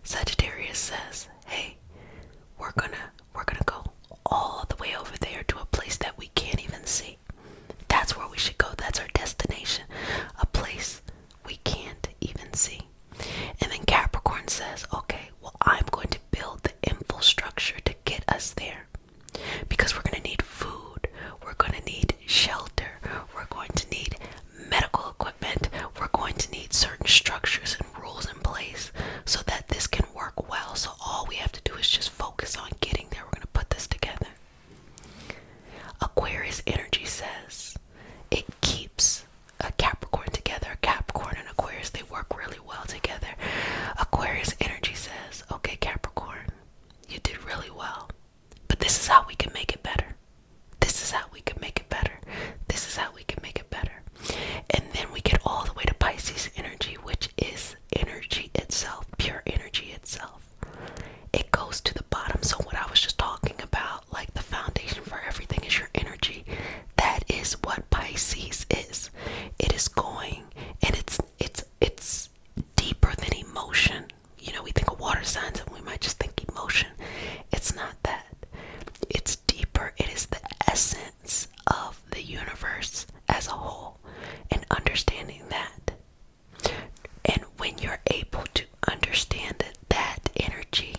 Sagittarius says, hey, we're gonna go all the way over there to a place that we can't even see. That's where we should go. That's our destination. A place we can't even see. And then Capricorn says, okay, well, I'm going to build the infrastructure to get us there. Because we're going to need food. We're going to need shelter. We're going to need medical equipment. We're going to need certain structures and rules in place so that this can work well. So all we have to do is just focus on getting there. We're going to put this together. Aquarius energy says it keeps a Capricorn together. Capricorn and Aquarius, they work really well together. Aquarius energy says, okay, Capricorn, you did really well, but this is how we can make it better. This is how we can make it better. This is how we can make it better. And then we get all the way to Pisces energy, which is energy itself, pure energy itself. It goes to the bottom. So what I was just talking about, like the foundation for everything is your energy. That is what Pisces is. It is going, and it's deeper than emotion. You know, we think of water signs and we might just think emotion. It's not that. It's deeper. It is the essence of the universe as a whole, and understanding that. And when you're able to understand that energy,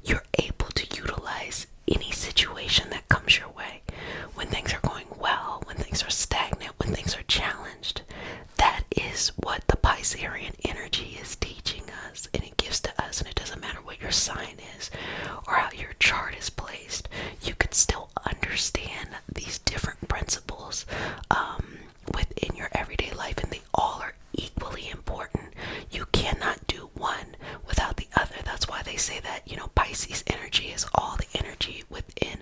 you're able to utilize any situation that comes your way. When things are going well, when things are stagnant, when things are challenged, that is what the Piscean energy is teaching us, and it gives to us. And it doesn't matter what your sign is or how your chart is placed, you can still understand these different principles within your everyday life, and they all are equally important. You cannot do one without the other. That's why they say that, you know, Pisces energy is all the energy within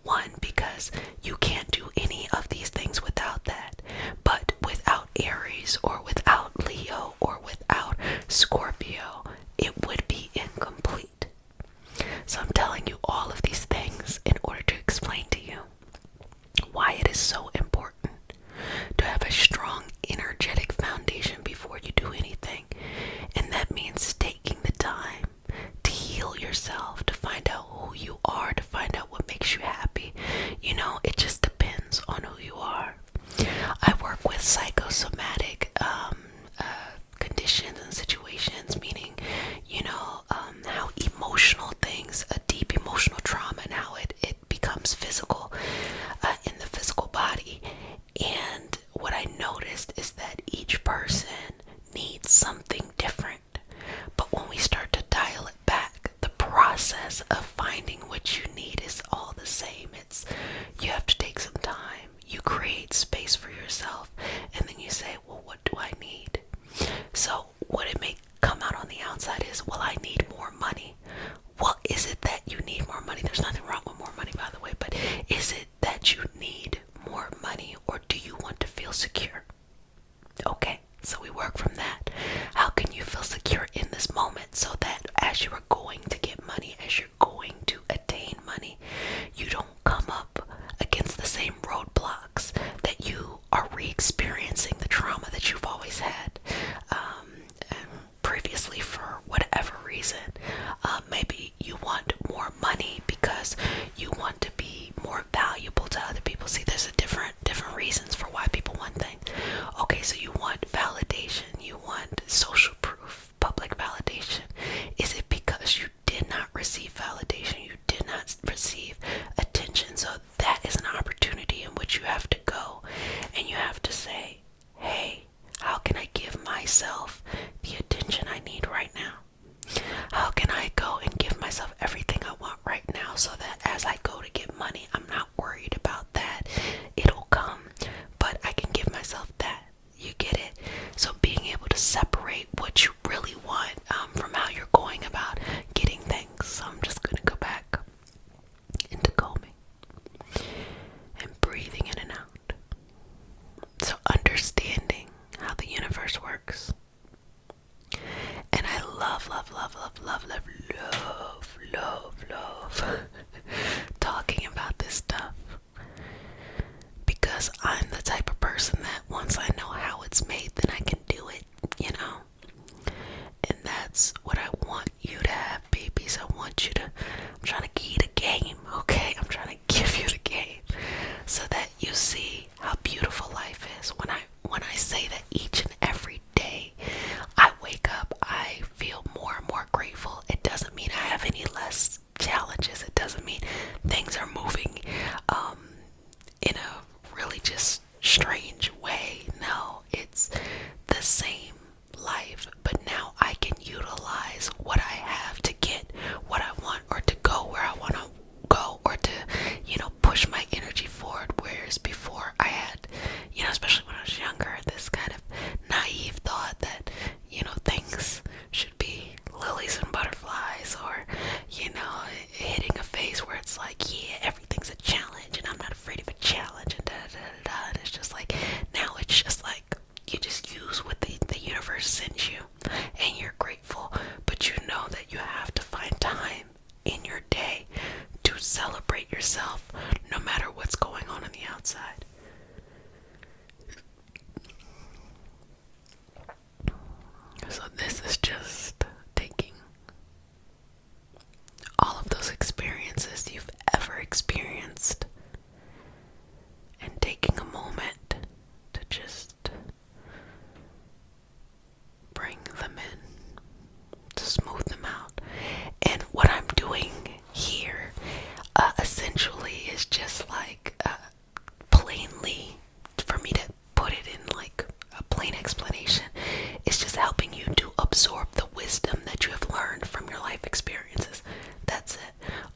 one, because you can't do any of these things without that. But without Aries, or without Leo, or without Scorpio, it would be incomplete. So I'm telling you all of these things in order to explain to you why it is so important to have a strong energetic foundation before you do anything. And that means taking the time to heal yourself, to find out who you are, to find out what makes you happy. You know, it just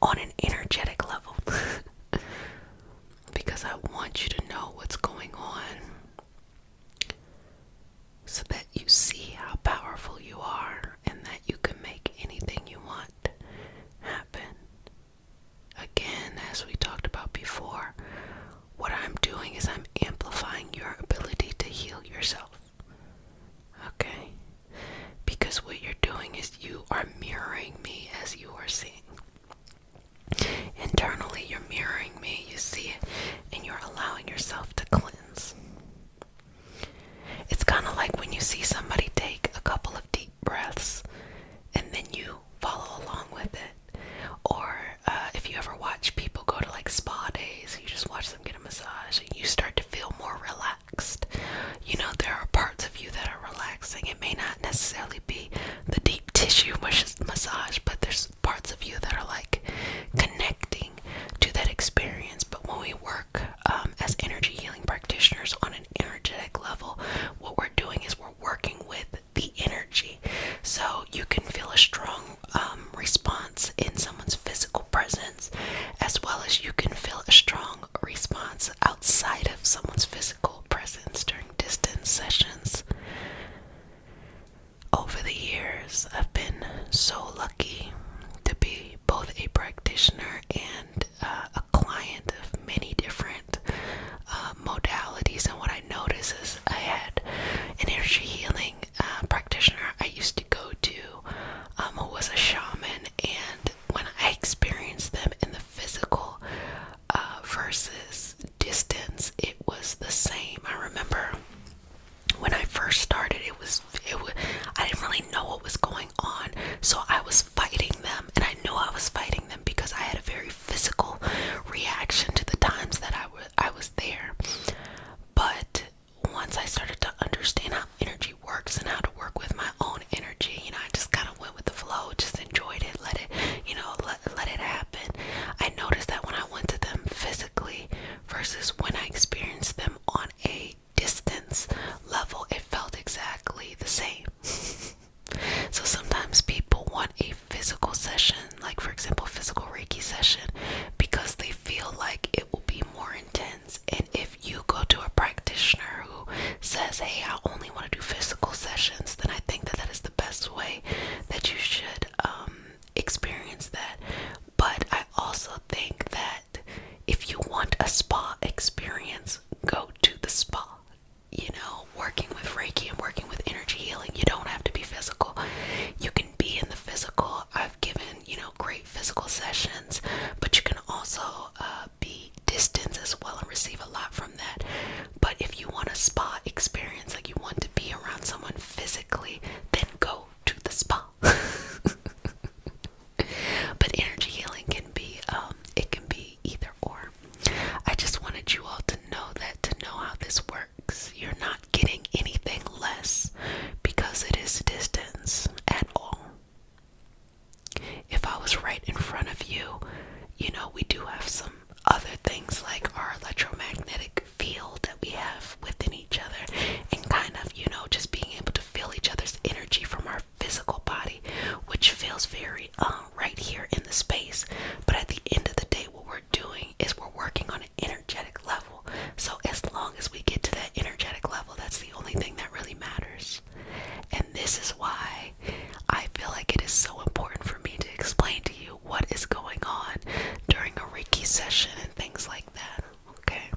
on an energetic level. Because I want you to know what's going on so that you see how powerful you are and that you can make anything you want happen. Again, as we talked about before, what I'm doing is I'm amplifying your ability to heal yourself. Okay? Because what you're doing is you are mirroring me as you are seeing. Internally, you're mirroring me, you see it, and you're allowing yourself to cleanse. It's kind of like when you see somebody take a couple of deep breaths and then you follow along with it. Or if you ever watch people go to like spa days, you just watch them get a massage and you start to feel more relaxed. You know, there are parts of you that are relaxing. It may not necessarily be the deep tissue massage, but there's parts of you that are like connecting to that experience. But when we work as energy healing practitioners on an energetic level, what we're doing is we're working with the energy. So you can feel a strong response in someone's physical presence, as well as you can feel a strong response outside of someone's physical presence during distance sessions. Over the years, I've been so lucky to be both a practitioner and a client of many different modalities. And what I noticed is I had an energy healing practitioner I used to go to who was a shaman, and when I experienced them in the physical versus distance, it was the same. I remember when I first started, I didn't really know what was going on, so I was fighting them, and I knew I was fighting them because I had a very physical reaction to the times that I was there. But once I started to understand how energy works and how to work with my own energy, I just kind of went with the flow, just enjoyed it, let it, let it happen. I noticed that when I went to them physically versus when I experienced them on a distance level, it felt exactly the same. So sometimes people want a physical session, like for example, physical Reiki session, because they feel like it will be more intense. And if you go to a practitioner who says, hey, I only want to do physical sessions, then I think that is the best way that you should experience that. But I also think that if you want a spa experience, go to the spa. Working with Reiki and working with energy healing, you don't have to be physical. You can be in the physical. I've given, great physical sessions, but you can also be distance as well and receive a lot from that. But if you want a spa experience, like you want to be around someone physically, then go to the spa. But energy healing can be, it can be either or. I just wanted you all to know that, to know how this works. You're not getting anything less because it is distance at all. If I was right in front of you, we do have some other things like our electromagnetic field that we have within each other, and kind of, just being able to feel each other's energy from our physical body, which feels very right here in the space. But at the end of the day, what we're doing is we're working on an energetic level. So as long as we get to that energetic level, that's the only thing that really matters. And this is why I feel like it is so important for me to explain to you what is going on during a Reiki session and things like that. Okay?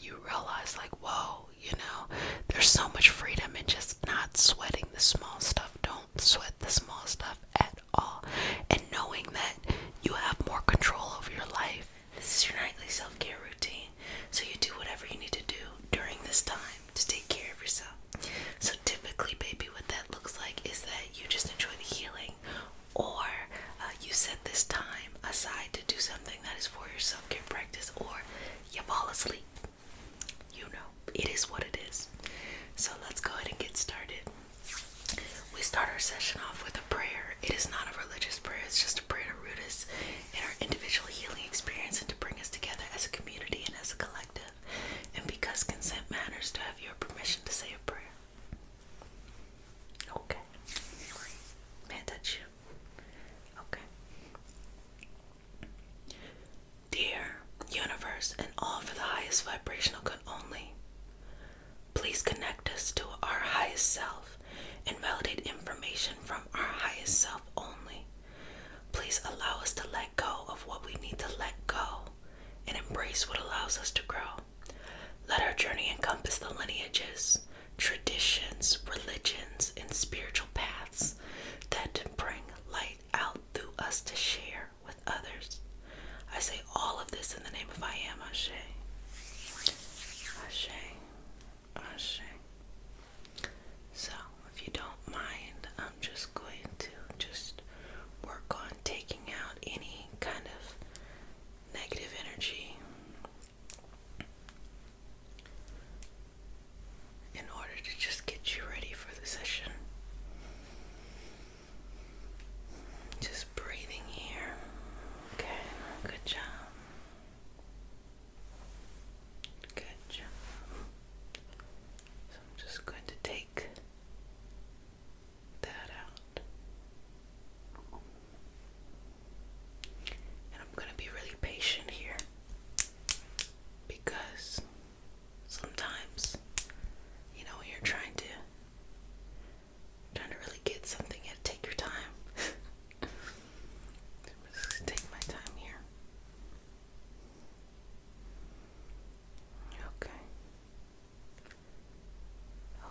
you realize like, whoa, there's so much freedom in just not sweating the small stuff. Don't sweat the small stuff at all. And knowing that you have more control over your life. This is your nightly self-care routine. So you do whatever you need to do during this time to take care of yourself. So typically, baby, what that looks like is that you just enjoy the healing, or you set this time aside to do something that is for your self-care practice, or you fall asleep. It is what it is. So let's go ahead and get started. We start our session off with a prayer. It is not a religious prayer. It's just a prayer to root us in our individual healing experience and to bring us together as a community and as a collective. And because consent matters, to have your permission to say a prayer. Okay. May I touch you? Okay. Dear universe and all for the highest vibrational good only, please connect us to our highest self and validate information from our highest self only. Please allow us to let go of what we need to let go and embrace what allows us to grow. Let our journey encompass the lineages, traditions, religions, and spiritual paths that bring light out through us to share with others. I say all of this in the name of I am, Ashe. Ashe. Ashe. So, if you don't mind, I'm just going to work on taking out any kind of negative energy in order to just get you ready for the session. Just breathing here. Okay, good job. Good job. So I'm just going to take that out. And I'm going to be really patient here, because sometimes, when you're trying to really get something, you have to take your time. I'm just going to take my time here. Okay.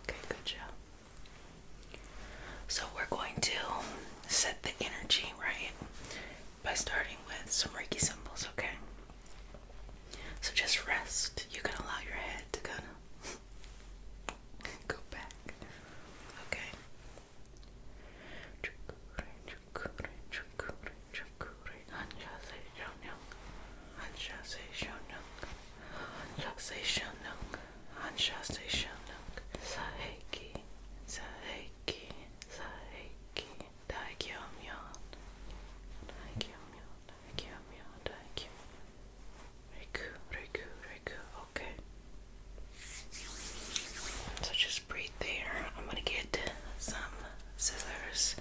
Okay, good job. So we're going to set the energy, right, by starting with some Reiki symbols, okay? So just rest. You can allow your head to kind of go back, okay? Saiki, Saiki, Saiki, Daikyo-myon, Daikyo-myon, Daikyo-myon, Daikyo, Reiku, Reiku, Reiku, okay. So just breathe there. I'm gonna get some scissors,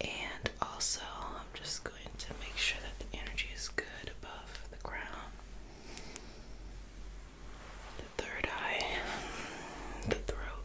and also I'm just going to make sure that the energy is good above the crown, the third eye, the throat,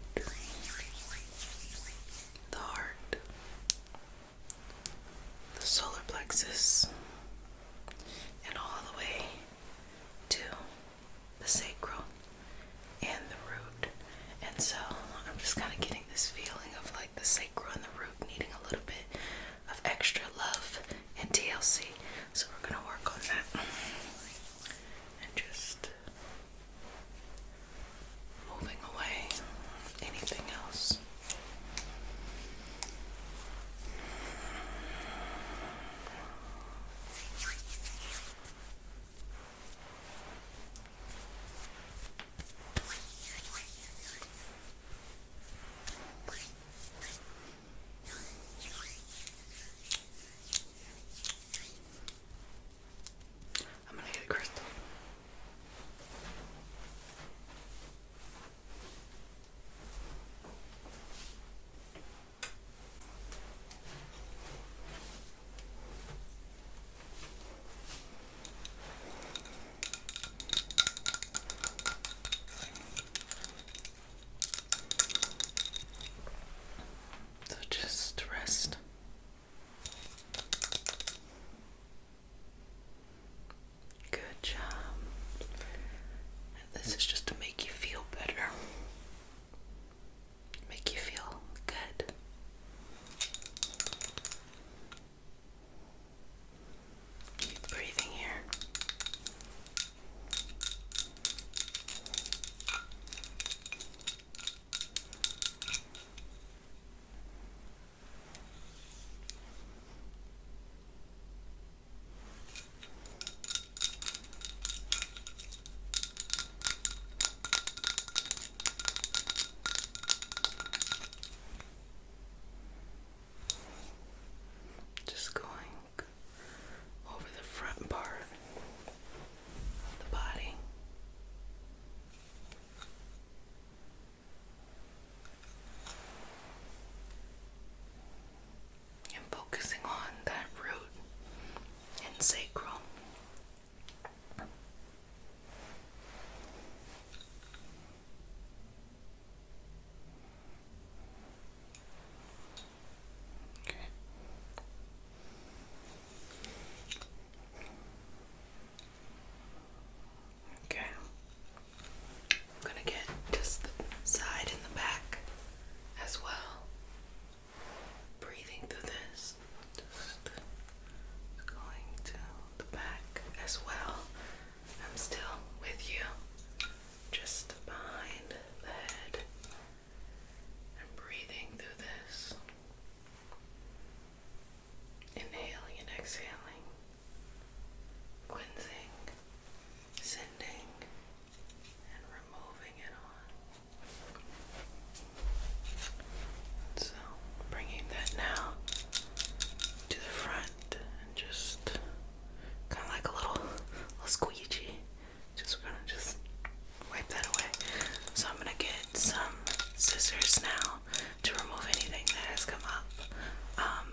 some scissors now to remove anything that has come up.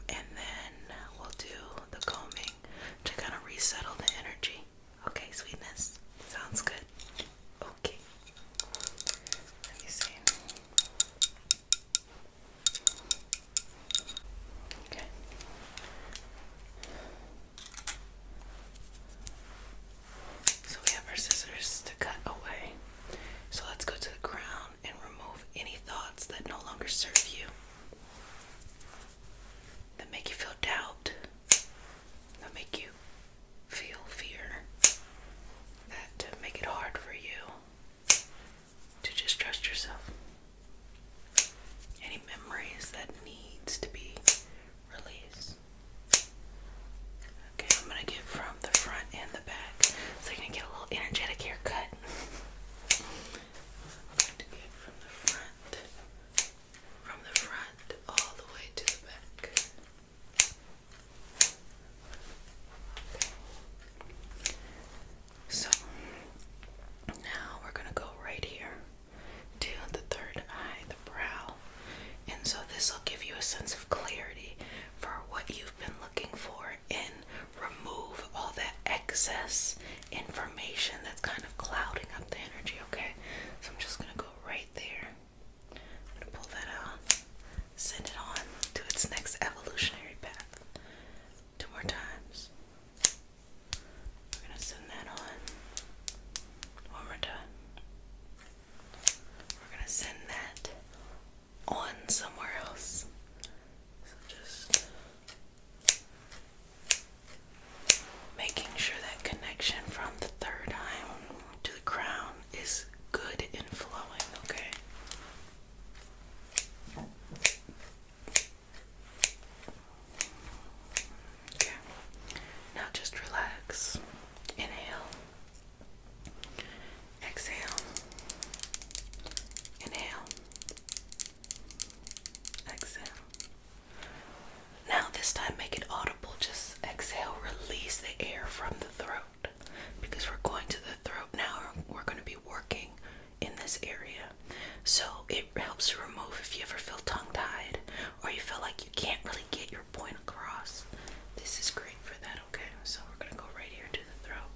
And then we'll do the combing to kind of resettle the energy. Okay, sweetness. Sounds good. Okay. Let me see. Okay. So we have our scissors to cut away. So let's go to the crown and remove any thoughts that no longer serve you, that make you feel doubt, that make you feel fear, that make it hard for you to just trust yourself. Any memories that needs to be released. Okay, I'm gonna get from the front and the back, so you're gonna get a little energetic haircut. I'm going to get from the front all the way to the back. Okay. So now we're gonna go right here to the third eye, the brow. And so this will give you a sense of clarity for what you've been looking for and remove all that excess information that's kind of clouding up the energy, okay? So I'm just going to go right there. I'm going to pull that out, send it on to its next evolutionary path. 2 more times. We're going to send that on. 1 more time. We're going to send that on somewhere else. So just making sure that connection from the third eye to the crown is good and flowing, okay? Okay. Now just relax. Inhale. Exhale. Inhale. Exhale. Now this time make it audible. Just exhale, release the air from the throat, because we're going to the throat now. We're going to be working in this area. So it helps to remove if you ever feel tongue-tied or you feel like you can't really get your point across. This is great for that, okay? So we're going to go right here to the throat.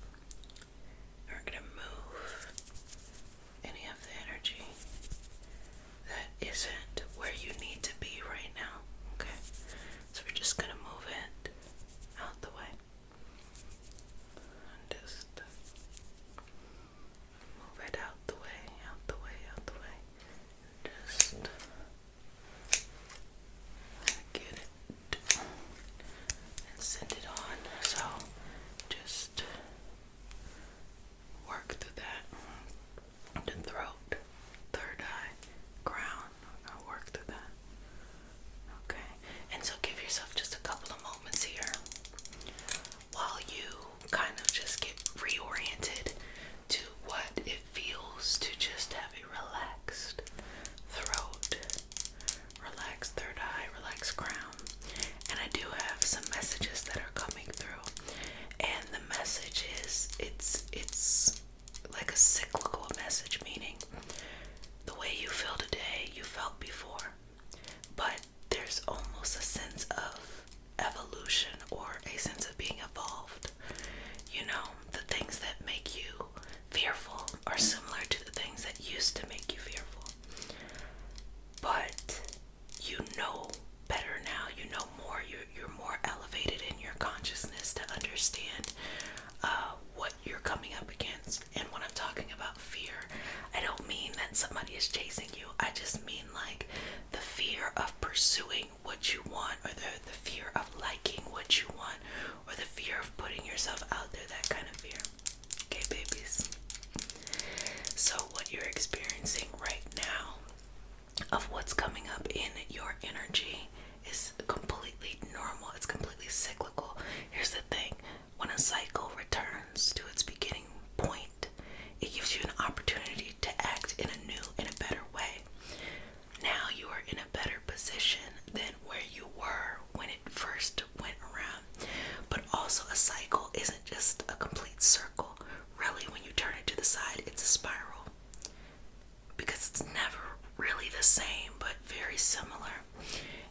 And we're going to move any of the energy that isn't where you need to be right now, okay? So we're just gonna move it out the way. And just move it out the way, out the way, out the way. Just get it and send it on. So just work through that. The throat, third eye, crown. I'll work through that. Okay, and so give yourself just a couple of moments here while you kind of just get reoriented to what it feels to just have a relaxed throat, relaxed third eye, relaxed crown. And I do have some messages that are coming through, and the message is it's like a cyclical message, meaning the way you feel today you felt before, but there's almost a sense of evolution or a sense of being evolved. You know, the things that make you fearful are similar to the things that used to make you fearful, but you know better now. You know more. You're more elevated in your consciousness to understand what you're coming up against. And when I'm talking about fear, I don't mean that somebody is chasing you. I just mean like the fear of pursuing what you want, or the fear of liking what you want, or the fear of putting yourself out there, that kind of fear. Okay, babies? So what you're experiencing right now of what's coming up in your energy is completely normal. It's completely cyclical. Here's the thing. When a cycle returns to its beginning point, it gives you an opportunity to act in a new and a better way. Now you are in a better position than where you were when it first went around. But also, a cycle isn't just a complete circle. Really, when you turn it to the side, it's a spiral. Because same, but very similar.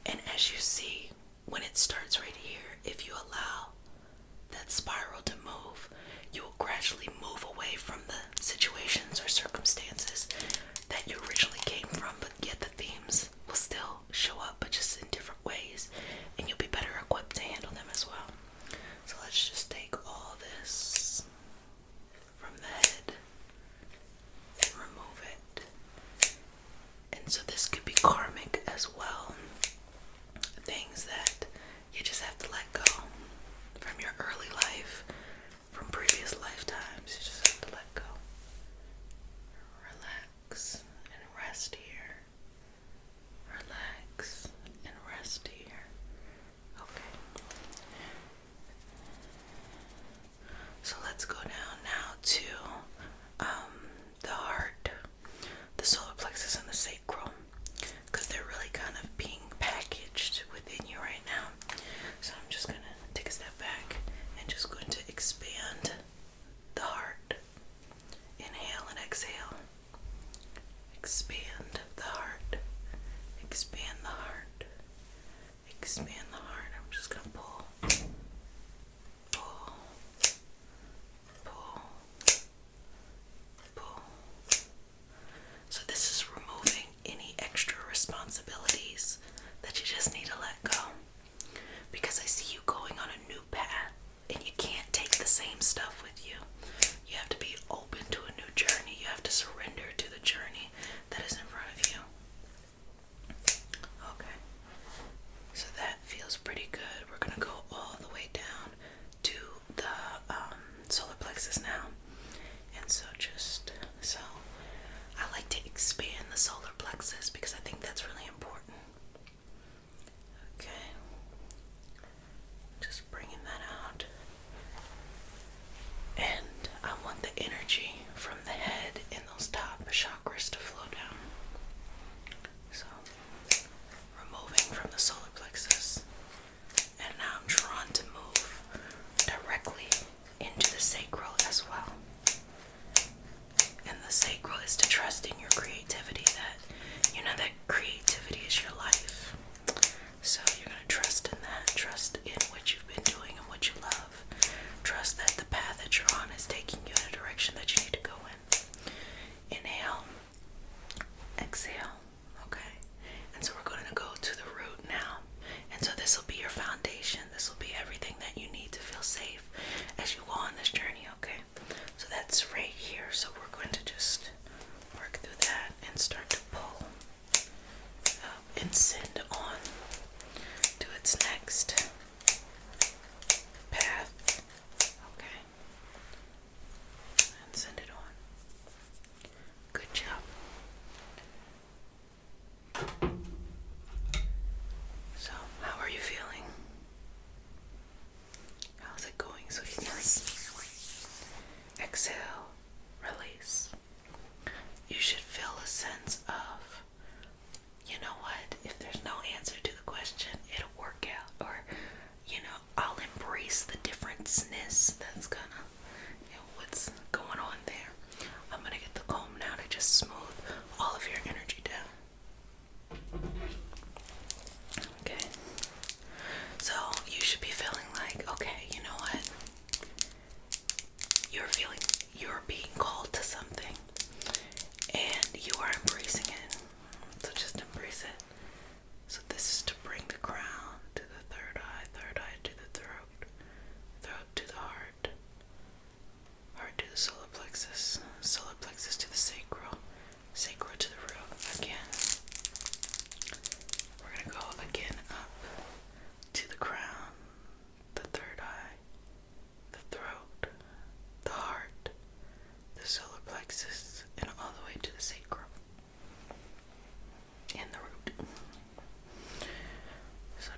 And as you see, when it starts right here, if you allow that spiral to move, you will gradually move away from the situations or circumstances that you originally came from, but yet the themes will still show up, but just in different ways, and you'll be better equipped to handle them as well. So let's just take all this from the head and remove it. And so this could be karmic as well. Things that you just have to let go from your early life, from previous lifetimes. You just have to let go. Relax and rest here. Relax and rest here. Okay. So let's go down now to the heart, the solar plexus, and the sacral, because they're really kind of being packaged within you right now. So I'm just going to take a step back and just going to expand the heart. Inhale and exhale. Expand the heart. Expand the heart. Expand the heart. I'm just going to pull. Pull. Pull. Pull. So this is removing any extra responsibilities that you just need to let go. Because I see you going on a new path, and you can't take the same stuff with you. You have to be open to a new journey. You have to surrender to the journey that is in front of you. Okay. So that feels pretty good. We're going to go all the way down to the solar plexus now. And so I like to expand the solar plexus because I think that's really important. Okay. Just bringing that out. And I want the energy from the head and those top chakras to flow down. So, removing from the solar plexus. And now I'm drawn to move directly into the sacral as well. And the sacral is to trust in your creativity, that you know that creativity is your life. So you're going to trust in that, trust in what you've been doing and what you love. Trust that the path that you're on is taking you in a direction that you need to go in. Inhale, exhale, okay? And so we're going to go to the root now. And so this will be your foundation. This will be everything that you need to feel safe as you go on this journey, okay? So that's right here. So we're going to just work through that and start to pull up and send on to its next path, okay? And send it on. Good job. So, how are you feeling? How's it going, sweetness? Exhale, release. You should feel a sense of, you know what, if there's no answer to the question, it'll work out. Or, you know, I'll embrace the differenceness that's gonna, you know, what's going on there. I'm gonna get the comb now to just smooth all of your energy down. Okay. So you should be feeling like, okay, you know what? You're being called to something, and you are embracing it. So just embrace it. So this is to bring the crown to the third eye to the throat, throat to the heart, heart to the solar plexus to the sacral, sacral to the root. Again, we're gonna go again up to the crown, the third eye, the throat, the heart, the solar plexus, and all the way to the sacral and the root. So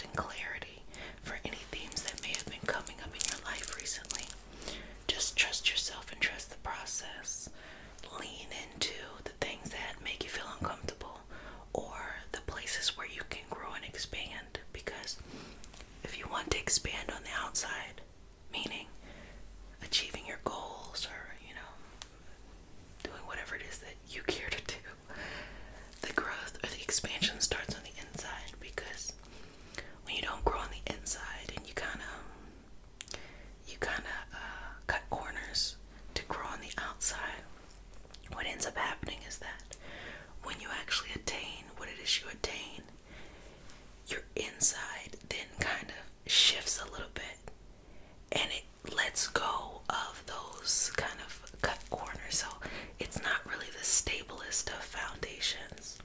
and clarity for any themes that may have been coming up in your life recently. Just trust yourself and trust the process. Lean into the things that make you feel uncomfortable, or the places where you can grow and expand. Because if you want to expand on the outside, meaning achieving your goals, or doing whatever it is that you care to do, the growth or the expansion starts on the inside. Because when you don't grow on the inside and you kind of cut corners to grow on the outside, what ends up happening is that when you actually attain what it is you attain, your inside then kind of shifts a little bit, and it lets go of those kind of cut corners. So it's not really the stablest of foundations.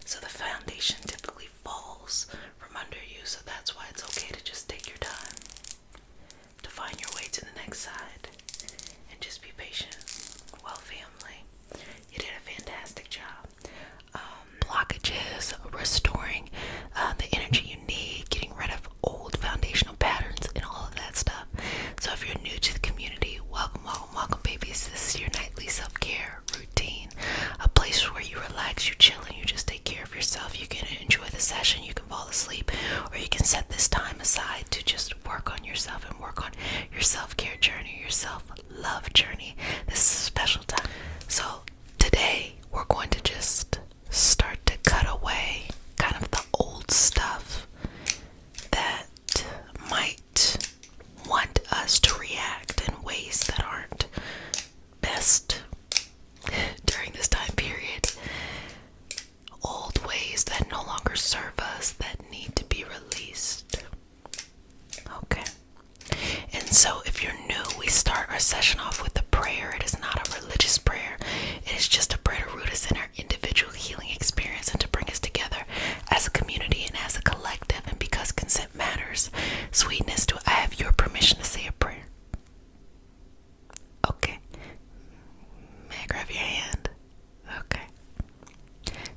So the foundation typically falls from under you. So that's why it's okay to just take your time to find your way to the next side and just be patient. Well, family, you did a fantastic job. Blockages, restoring the energy you need, getting rid of old foundational patterns and all of that stuff. So if you're new to the community, welcome, babies. This is your nightly self-care routine, a place where you relax, you chill, and you just take care of yourself. You can enjoy the session, you can fall asleep, or you can set this time aside to just work on yourself and work on your self-care journey, your self-love journey. This is a special time. So today we're going to just start to cut away kind of the old stuff that might want us to react in ways that aren't best during this time period. Old ways that no longer serve us, that need to be released. Okay. And so if you're new, we start our session off with a prayer. It is not a religious prayer. It is just a prayer to root us in our individual healing experience and to bring us together as a community and as a collective. And because consent matters, sweetness, do I have your permission to say a prayer? Okay. May I grab your hand? Okay.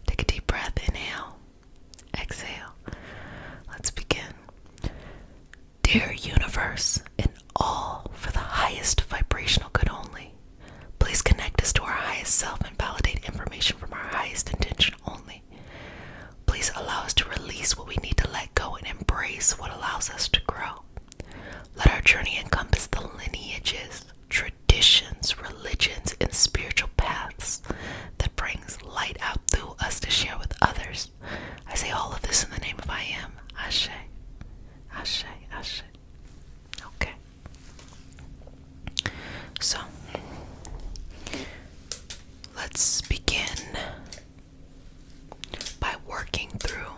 Take a deep breath. Inhale. Exhale. Let's begin. Dear universe, in all for the highest vibrational good only, please connect us to our highest self and validate information from our highest intention only. Please allow us to release what we need to let go and embrace what allows us to grow. Let our journey encompass the lineages, traditions, religions, and spiritual paths that brings light out through us to share with others. I say all of this in the name of I Am. Ashe. Ashe. Ashe. Okay. So, let's begin by working through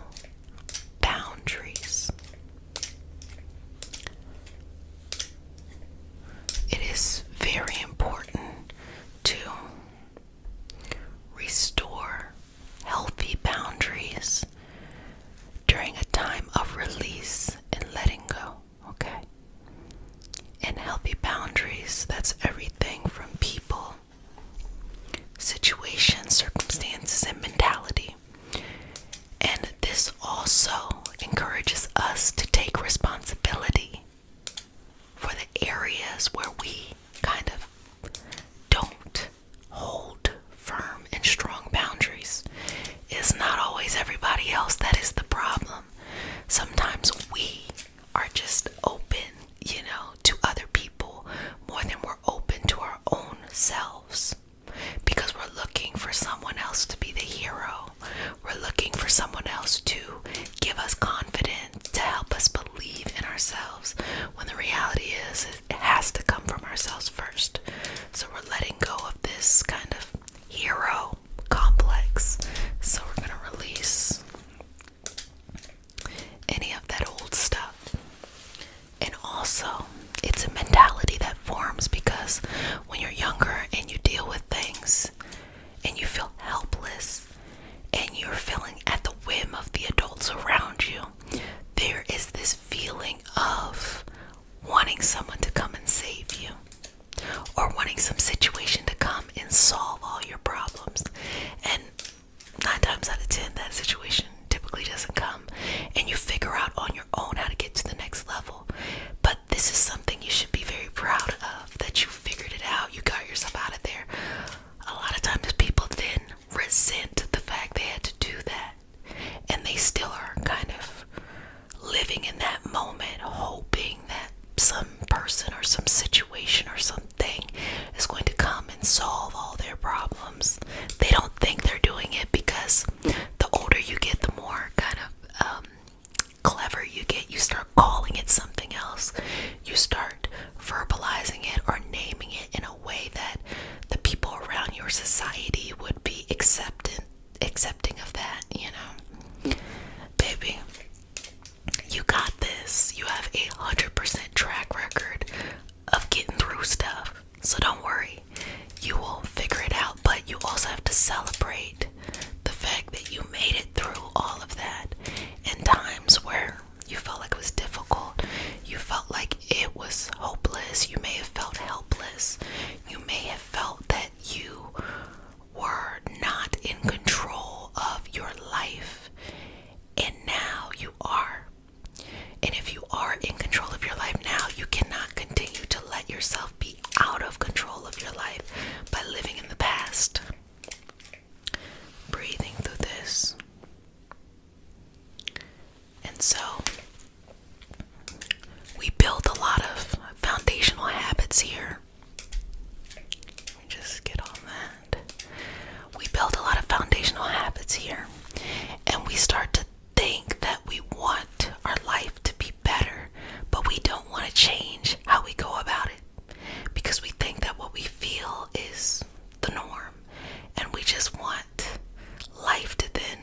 boundaries. It is very important to restore healthy boundaries during a time of release and letting go, okay? And healthy boundaries, that's everything from people, situations, circumstances, and mentality. And this also encourages us to take responsibility for the areas where we kind of don't hold firm and strong boundaries. It's not always everybody else that is the problem. Sometimes we are just open, to other people more than we're open to our own selves. Because we're looking for someone else to be the hero. We're looking for someone else to give us confidence, to help us believe in ourselves, when the reality is it has to come from ourselves first. So we're letting go of this kind of hero complex. So we're going to release any of that old stuff. that moment hoping that some person or some situation or something is going to come and solve all their problems. They don't think they're doing it, because the older you get, the more kind of clever you get. You start calling it something else. You start verbalizing it or naming it in a way that the people around your society would be accepting of that, you know. Baby, you got this. You have 100% track record of getting through stuff. So don't worry. You will figure it out, but you also have to celebrate the fact that you made it through all of that. In times where you felt like it was difficult, you felt like it was hopeless, you may have felt helpless, you may have felt that you were not in control of your life, and now you are. And if you are in control of your life now, you cannot continue to let yourself be out of control of your life by living in the past. Breathing through this. And so we build a lot of foundational habits here. Let me just get on that. We build a lot of foundational habits here, and we start to think that we want our life to be better, but we don't want to change how we go about it, because we think that what we feel is the norm, and we just want life to then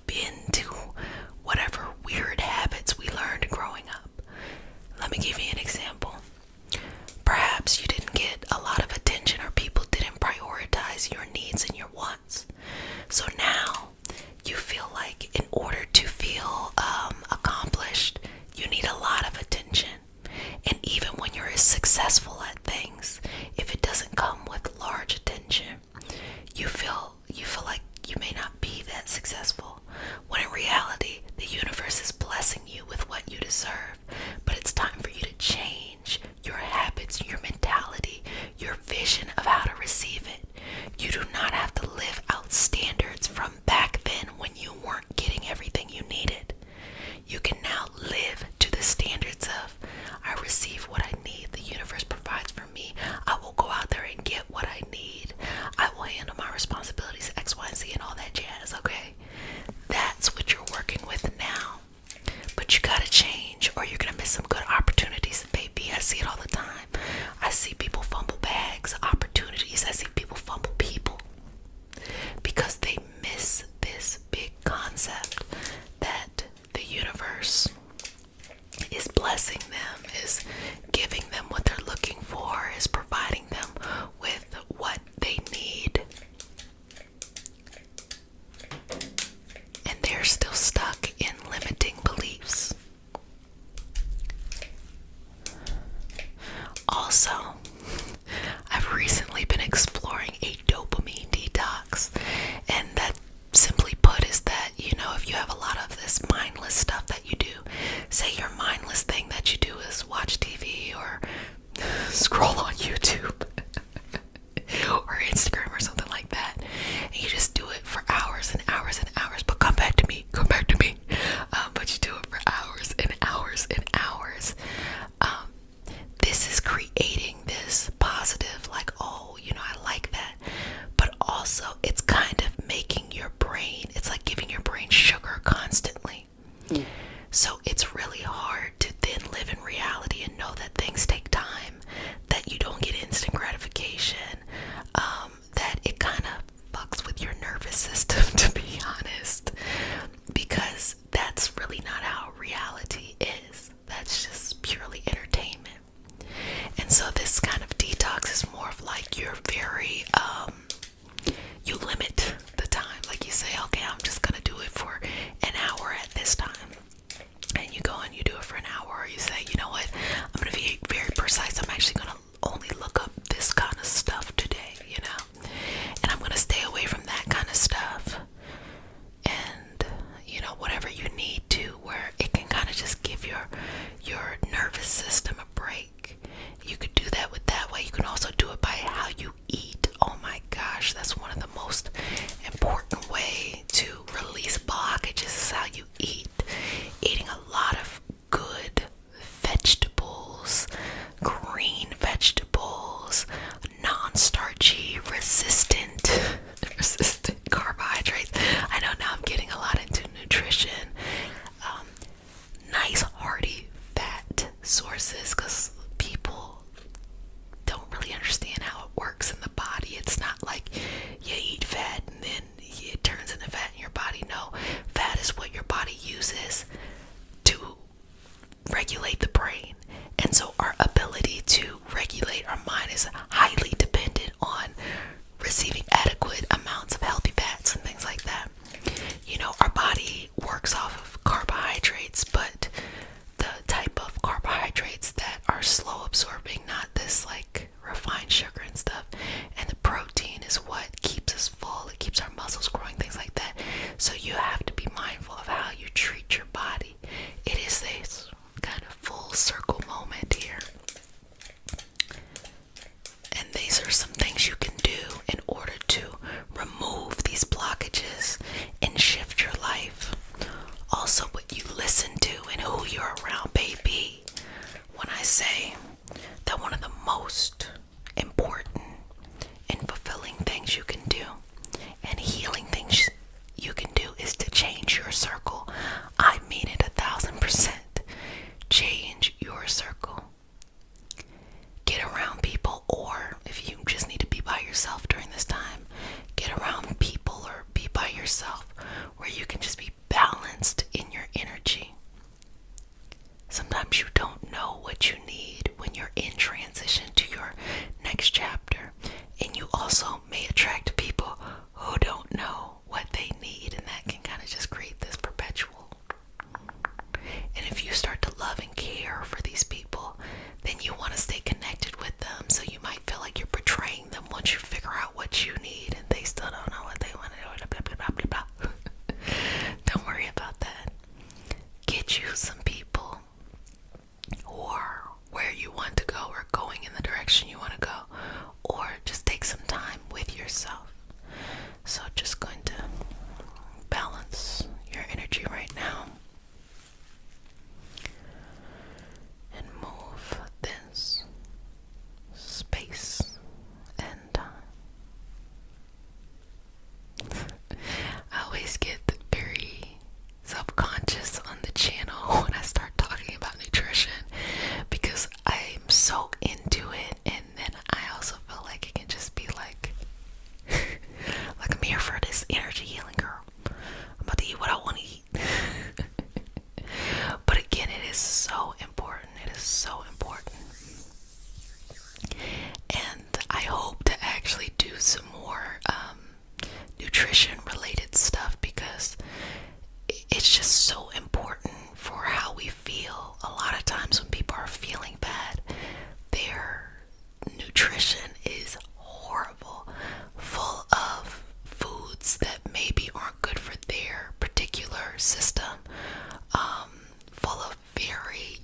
bend to whatever weird habits we learned growing up. Let me give you an example. Perhaps you didn't get a lot of attention, or people didn't prioritize your needs and your wants. So now you feel like in order to feel accomplished, you need a lot of attention. And even when you're successful at things, if it doesn't come with large attention, you feel like you may not be that successful. When in reality, the universe is blessing you with what you deserve. But it's time for you to change your habits, your mentality, your vision of how to receive it. You do not have to live out standards from back then when you weren't getting everything you needed. You can now live to the standards of, I receive what I need, the universe provides for me, I will go out there and get what I need, I will handle my responsibilities, X, Y, and Z, and all that jazz, okay? That's what you're working with now. But you gotta change, or you're gonna miss some good opportunities, baby. I see it all the time. I see people fumble bags, opportunities. I see people fumble people, because they miss this big concept that the universe is blessing them, is giving them what they're looking for, is providing them with what they need. And they're still stuck in limiting beliefs. Also, I've recently been exploring a dopamine detox, and that, simply put, is that, you know, if you have a lot of this mindless stuff that you do, say your mindless thing that you do is watch TV or scroll on YouTube or Instagram or something like that, and you just do it for hours and hours and hours, but come back to me, but you do it for hours and hours and hours. This is creating this positive, like, oh, you know, I like that, but also it's kind of making your brain, it's like giving your brain sugar constantly. So it's really hard to then live in reality and know that things take time, that you don't get instant gratification, that it kind of fucks with your nervous system, to be honest, because that's really not how reality is. That's just purely entertainment. And so this kind of detox is more of like you're very, you limit the time. Like you say, okay, I'm just gonna do it for an hour at this time. And you go and you do it for an hour, or you say, you know what, I'm gonna be very precise. I'm actually gonna only look up this kind of stuff today, you know, and I'm gonna stay away from that kind of stuff. regulate the brain. And so our ability to regulate our mind is highly dependent on receiving adequate amounts of healthy fats and things like that. You know, our body works off of carbohydrates, but the type of carbohydrates that are slow absorbing, not this like refined sugar and stuff. And the protein is what keeps us full. It keeps our muscles growing, things like that. So you have to be mindful of how you treat your body. It is this kind of full circle moment here. And these are some things you can do in order to remove these blockages and shift your life. Also, what you listen to and who you're around, baby. When I say that one of the most important and fulfilling things you can do and healing things you can do is to change your circle, I mean it 1,000%. Change your circle. Get around people, or if you just need to be by yourself during this time, get around people or be by yourself where you can just be balanced in your energy. Sometimes you don't know what you need when you're in transition to your next chapter, and you also may attract people who don't know what they need, and that can kind of just create this perpetual. And if you start to love and care for these people, then you want to stay connected with them, so you might feel like you're betraying them once you figure out what you need and they still don't know what they want to do, blah, blah, blah, blah, blah. Don't worry about that. Get you some people who are where you want to go or going in the direction you want to go, or just take some time with yourself. So just going to balance your energy right now and move this space and time. I always get very self-conscious on the channel when I start talking about nutrition because I'm so into it, and then I also feel like it can just be like I'm here for this energy healing, girl. I'm about to eat what I want to eat. But again, it is so important. It is so important. And I hope to actually do some more nutrition related stuff because it's just so important for how we feel. A lot of times when people are feeling bad, their nutrition is horrible, full of foods that maybe aren't good for their particular system, full of very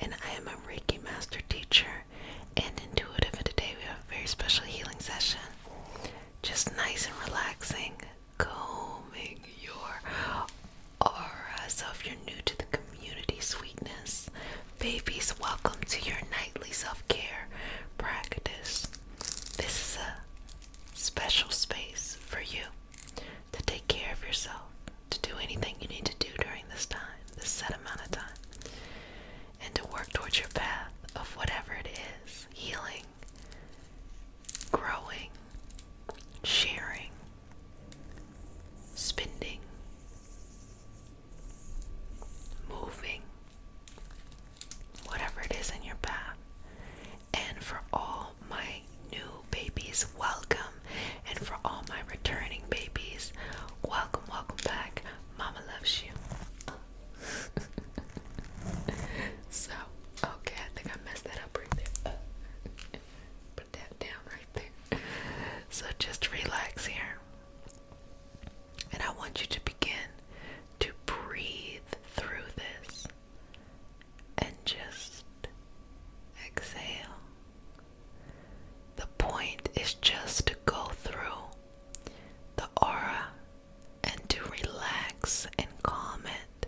and I am a Reiki master teacher and intuitive, and today we have a very special healing session. Just nice and relaxing, combing your aura. So if you're new to the community, sweetness, babies, welcome to your nightly self-care practice. This is a special space for you to take care of yourself, to do anything you need to do during this time, this set amount of time, and to work towards your path of whatever it is: healing, growing, sharing, spending, moving, whatever it is in your path. And for all my new babies, welcome. And for all my returning babies, welcome, welcome back. Mama loves you. So, okay, I think I messed that up right there. Put that down right there. So just relax here. And I want you to begin to breathe through this and just exhale. The point is just to go through the aura and to relax and calm it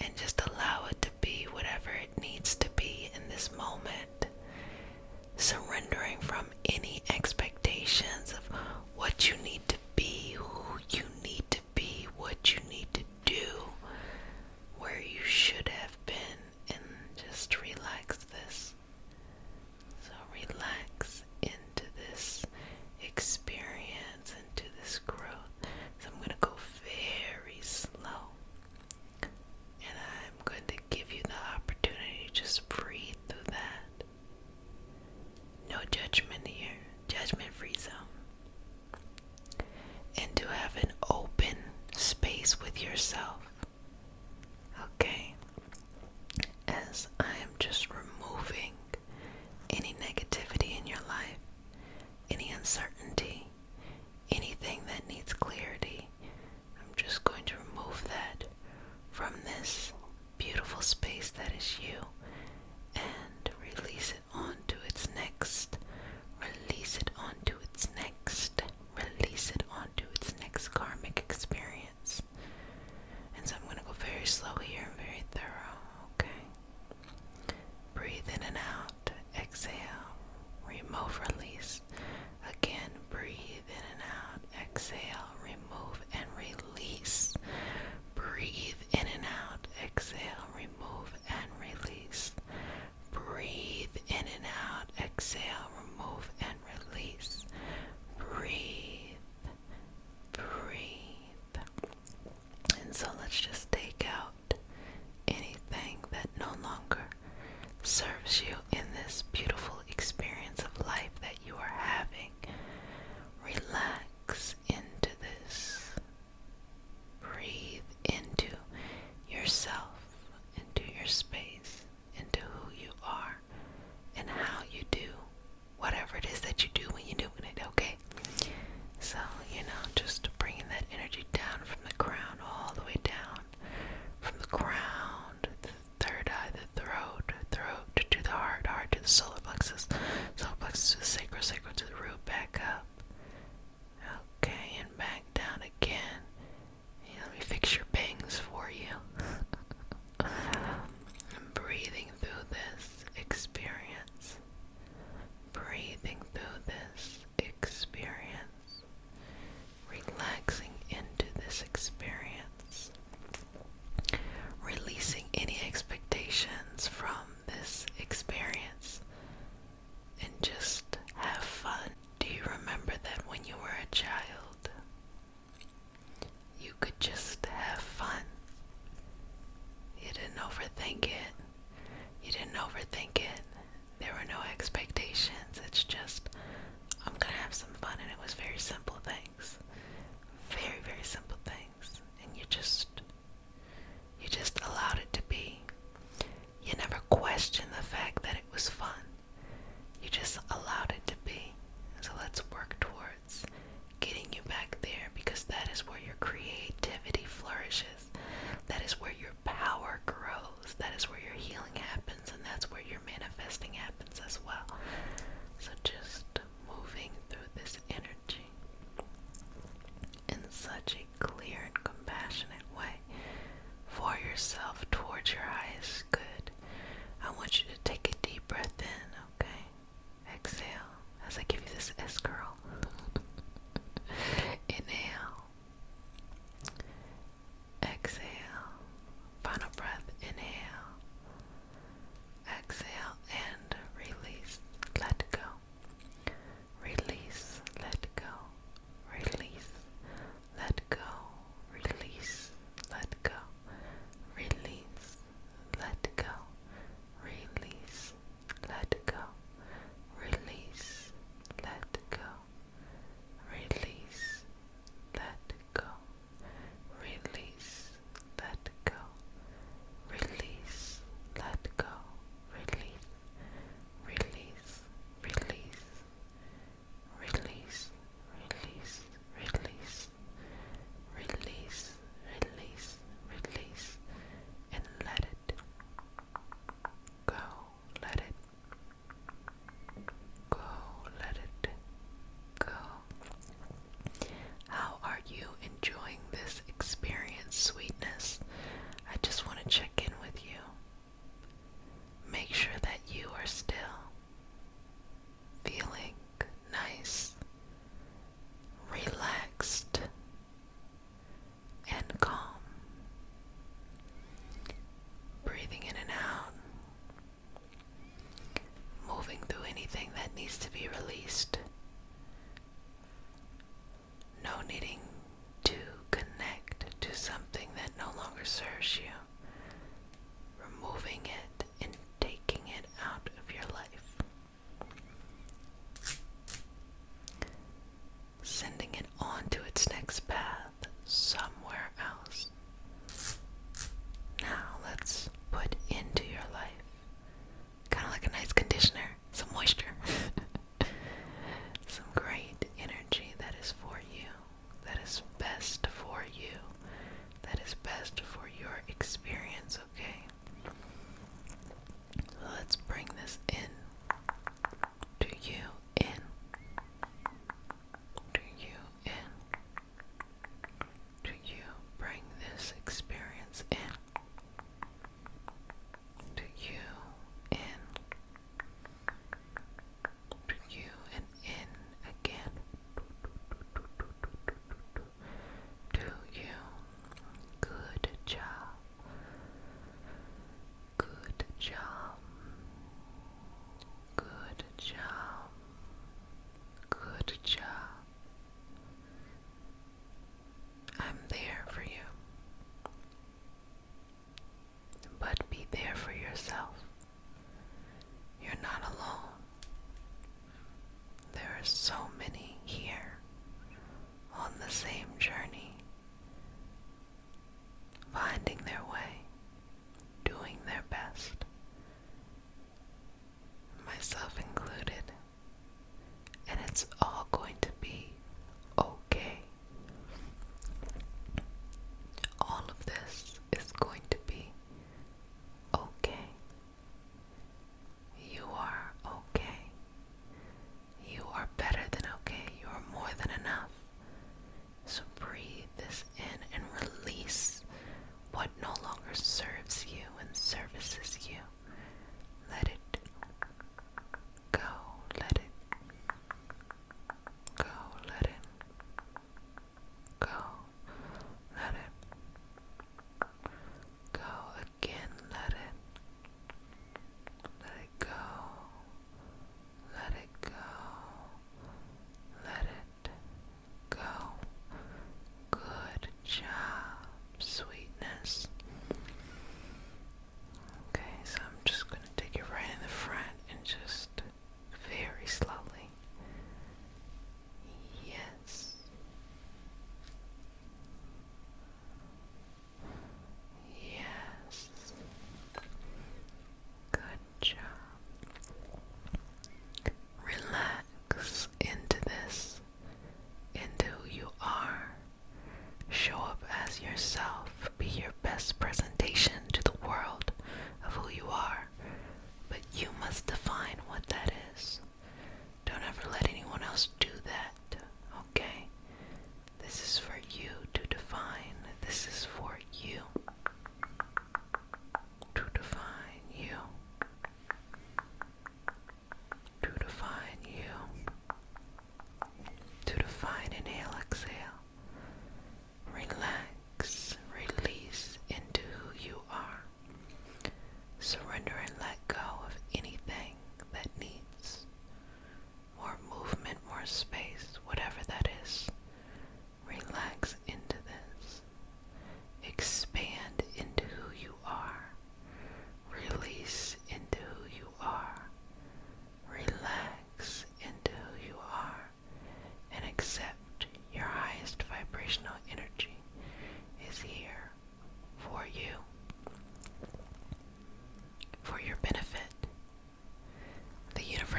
and just allow it to be whatever it needs to be in this moment, surrendering from any expectations of what you need to be, who you need to be, what you need to do, where you should have been, and just relax this. So relax into this experience, into this growth. So I'm going to go very slow, and I'm going to give you the opportunity to just breathe through that. No judgment here, judgment-free zone. And to have an open space with yourself. Okay? As I am just removing any negativity in your life, any uncertainty, anything that needs clarity, I'm just going to remove that from this beautiful space that is you and release it onto its next, release it onto its next, release it onto its next karmic experience. And so I'm going to go very slow here and very thorough, okay? Breathe in and out, exhale, remove, release. Again, breathe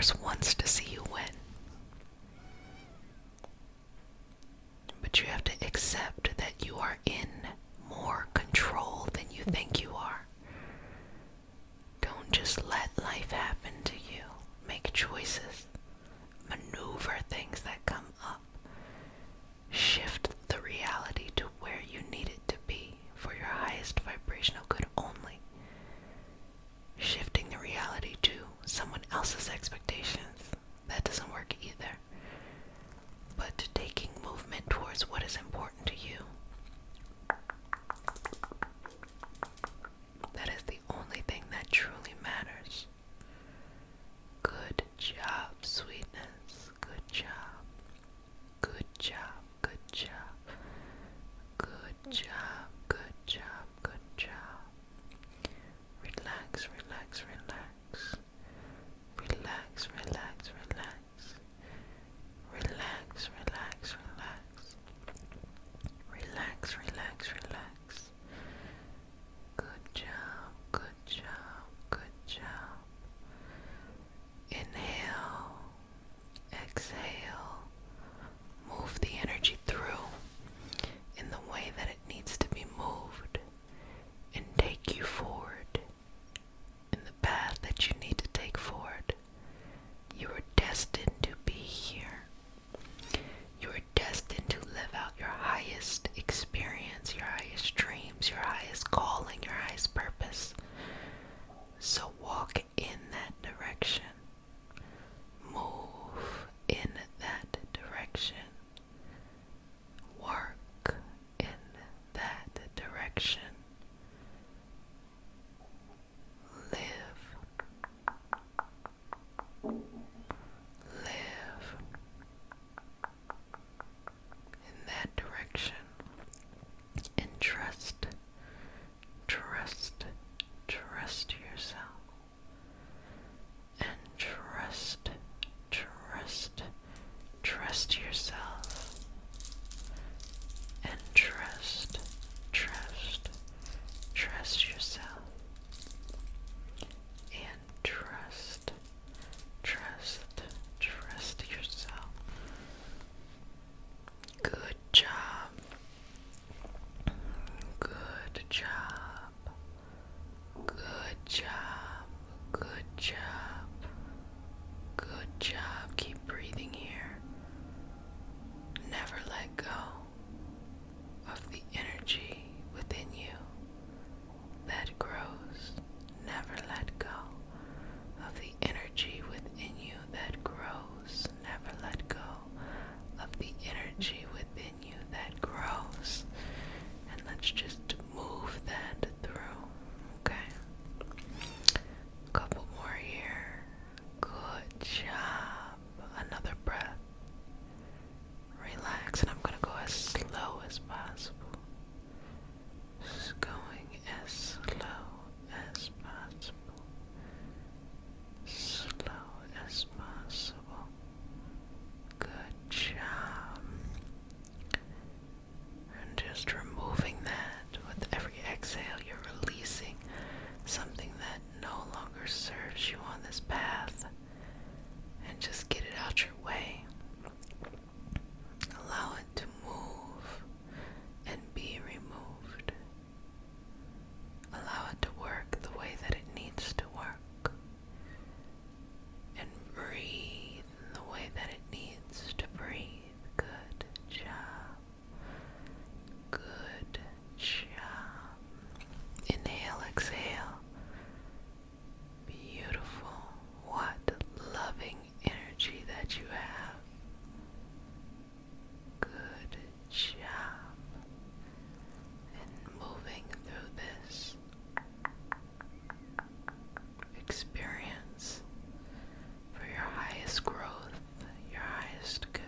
universe wants to see you win. But you have to accept that you are in more control than you think you are. Don't just let life happen to you. Make choices. Maneuver things that come up. Shift the reality to where you need it to be for your highest vibrational good only. Shifting the reality to someone else's expectations, that doesn't work either. But taking movement towards what is important to you, that is the only thing that truly matters. Good job, sweetness. Good job. Good job. Good job. Good job. Good job. Good job. Relax, relax, relax. Relax, relax, relax. Relax, relax, relax. Relax, relax, relax. Good job, good job, good job. Inhale, exhale. Move the energy through in the way that it needs to be moved and take you forward in the path that you need to take forward. You are destined to be here. You are destined to live out your highest experience, your highest dreams, your highest calling, your highest purpose. So walk in that direction. Move in that direction. Work in that direction. Live in that direction. And trust yourself. And trust yourself. And trust yourself. And trust yourself. Good job. Good job. Good job. Good job. Good job. Keep breathing here. Never let go of the energy within you that grows. Never let go of the energy within you that grows. Never let go of the energy within you that grows. And let's just move that through. Okay? A couple more here. Good job. Another breath. Relax, and I'm going to go as slow as possible. Just going as slow as possible. Slow as possible. Good job. And just removing that with every exhale, you're releasing something that no longer serves you on this path. And just get it out your way. Allow it to move and be removed. Allow it to work the way that it needs to work. And breathe in the way that it needs to breathe. Good job. Good job. Inhale, exhale. Beautiful. What loving energy that you have. Good job. And moving through this experience for your highest growth, your highest good.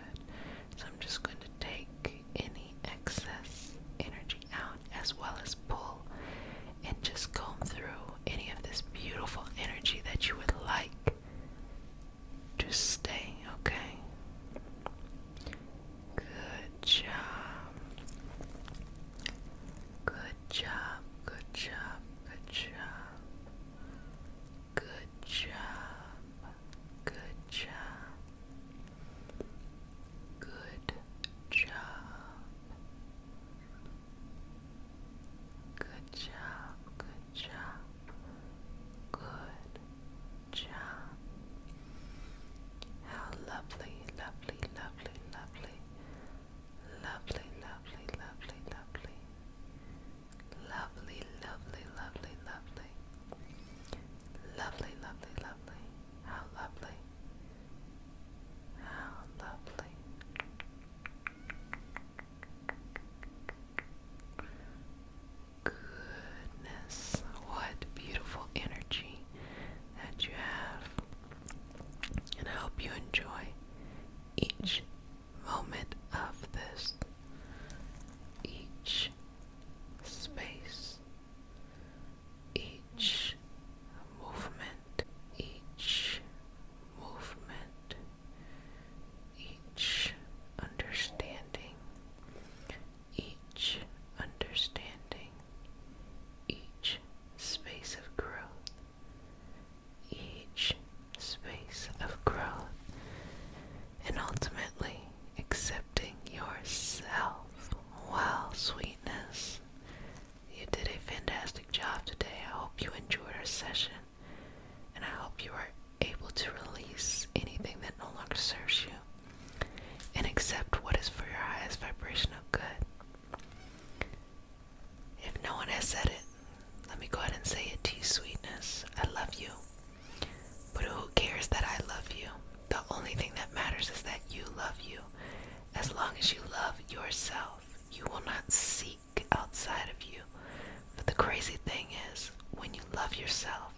So I'm just going to take any excess energy out as well as pull and just comb through any of this beautiful energy that you would like to stay, okay? Good job. Good job. Good job. Good job. Good love yourself,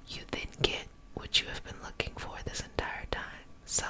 you then get what you have been looking for this entire time. So,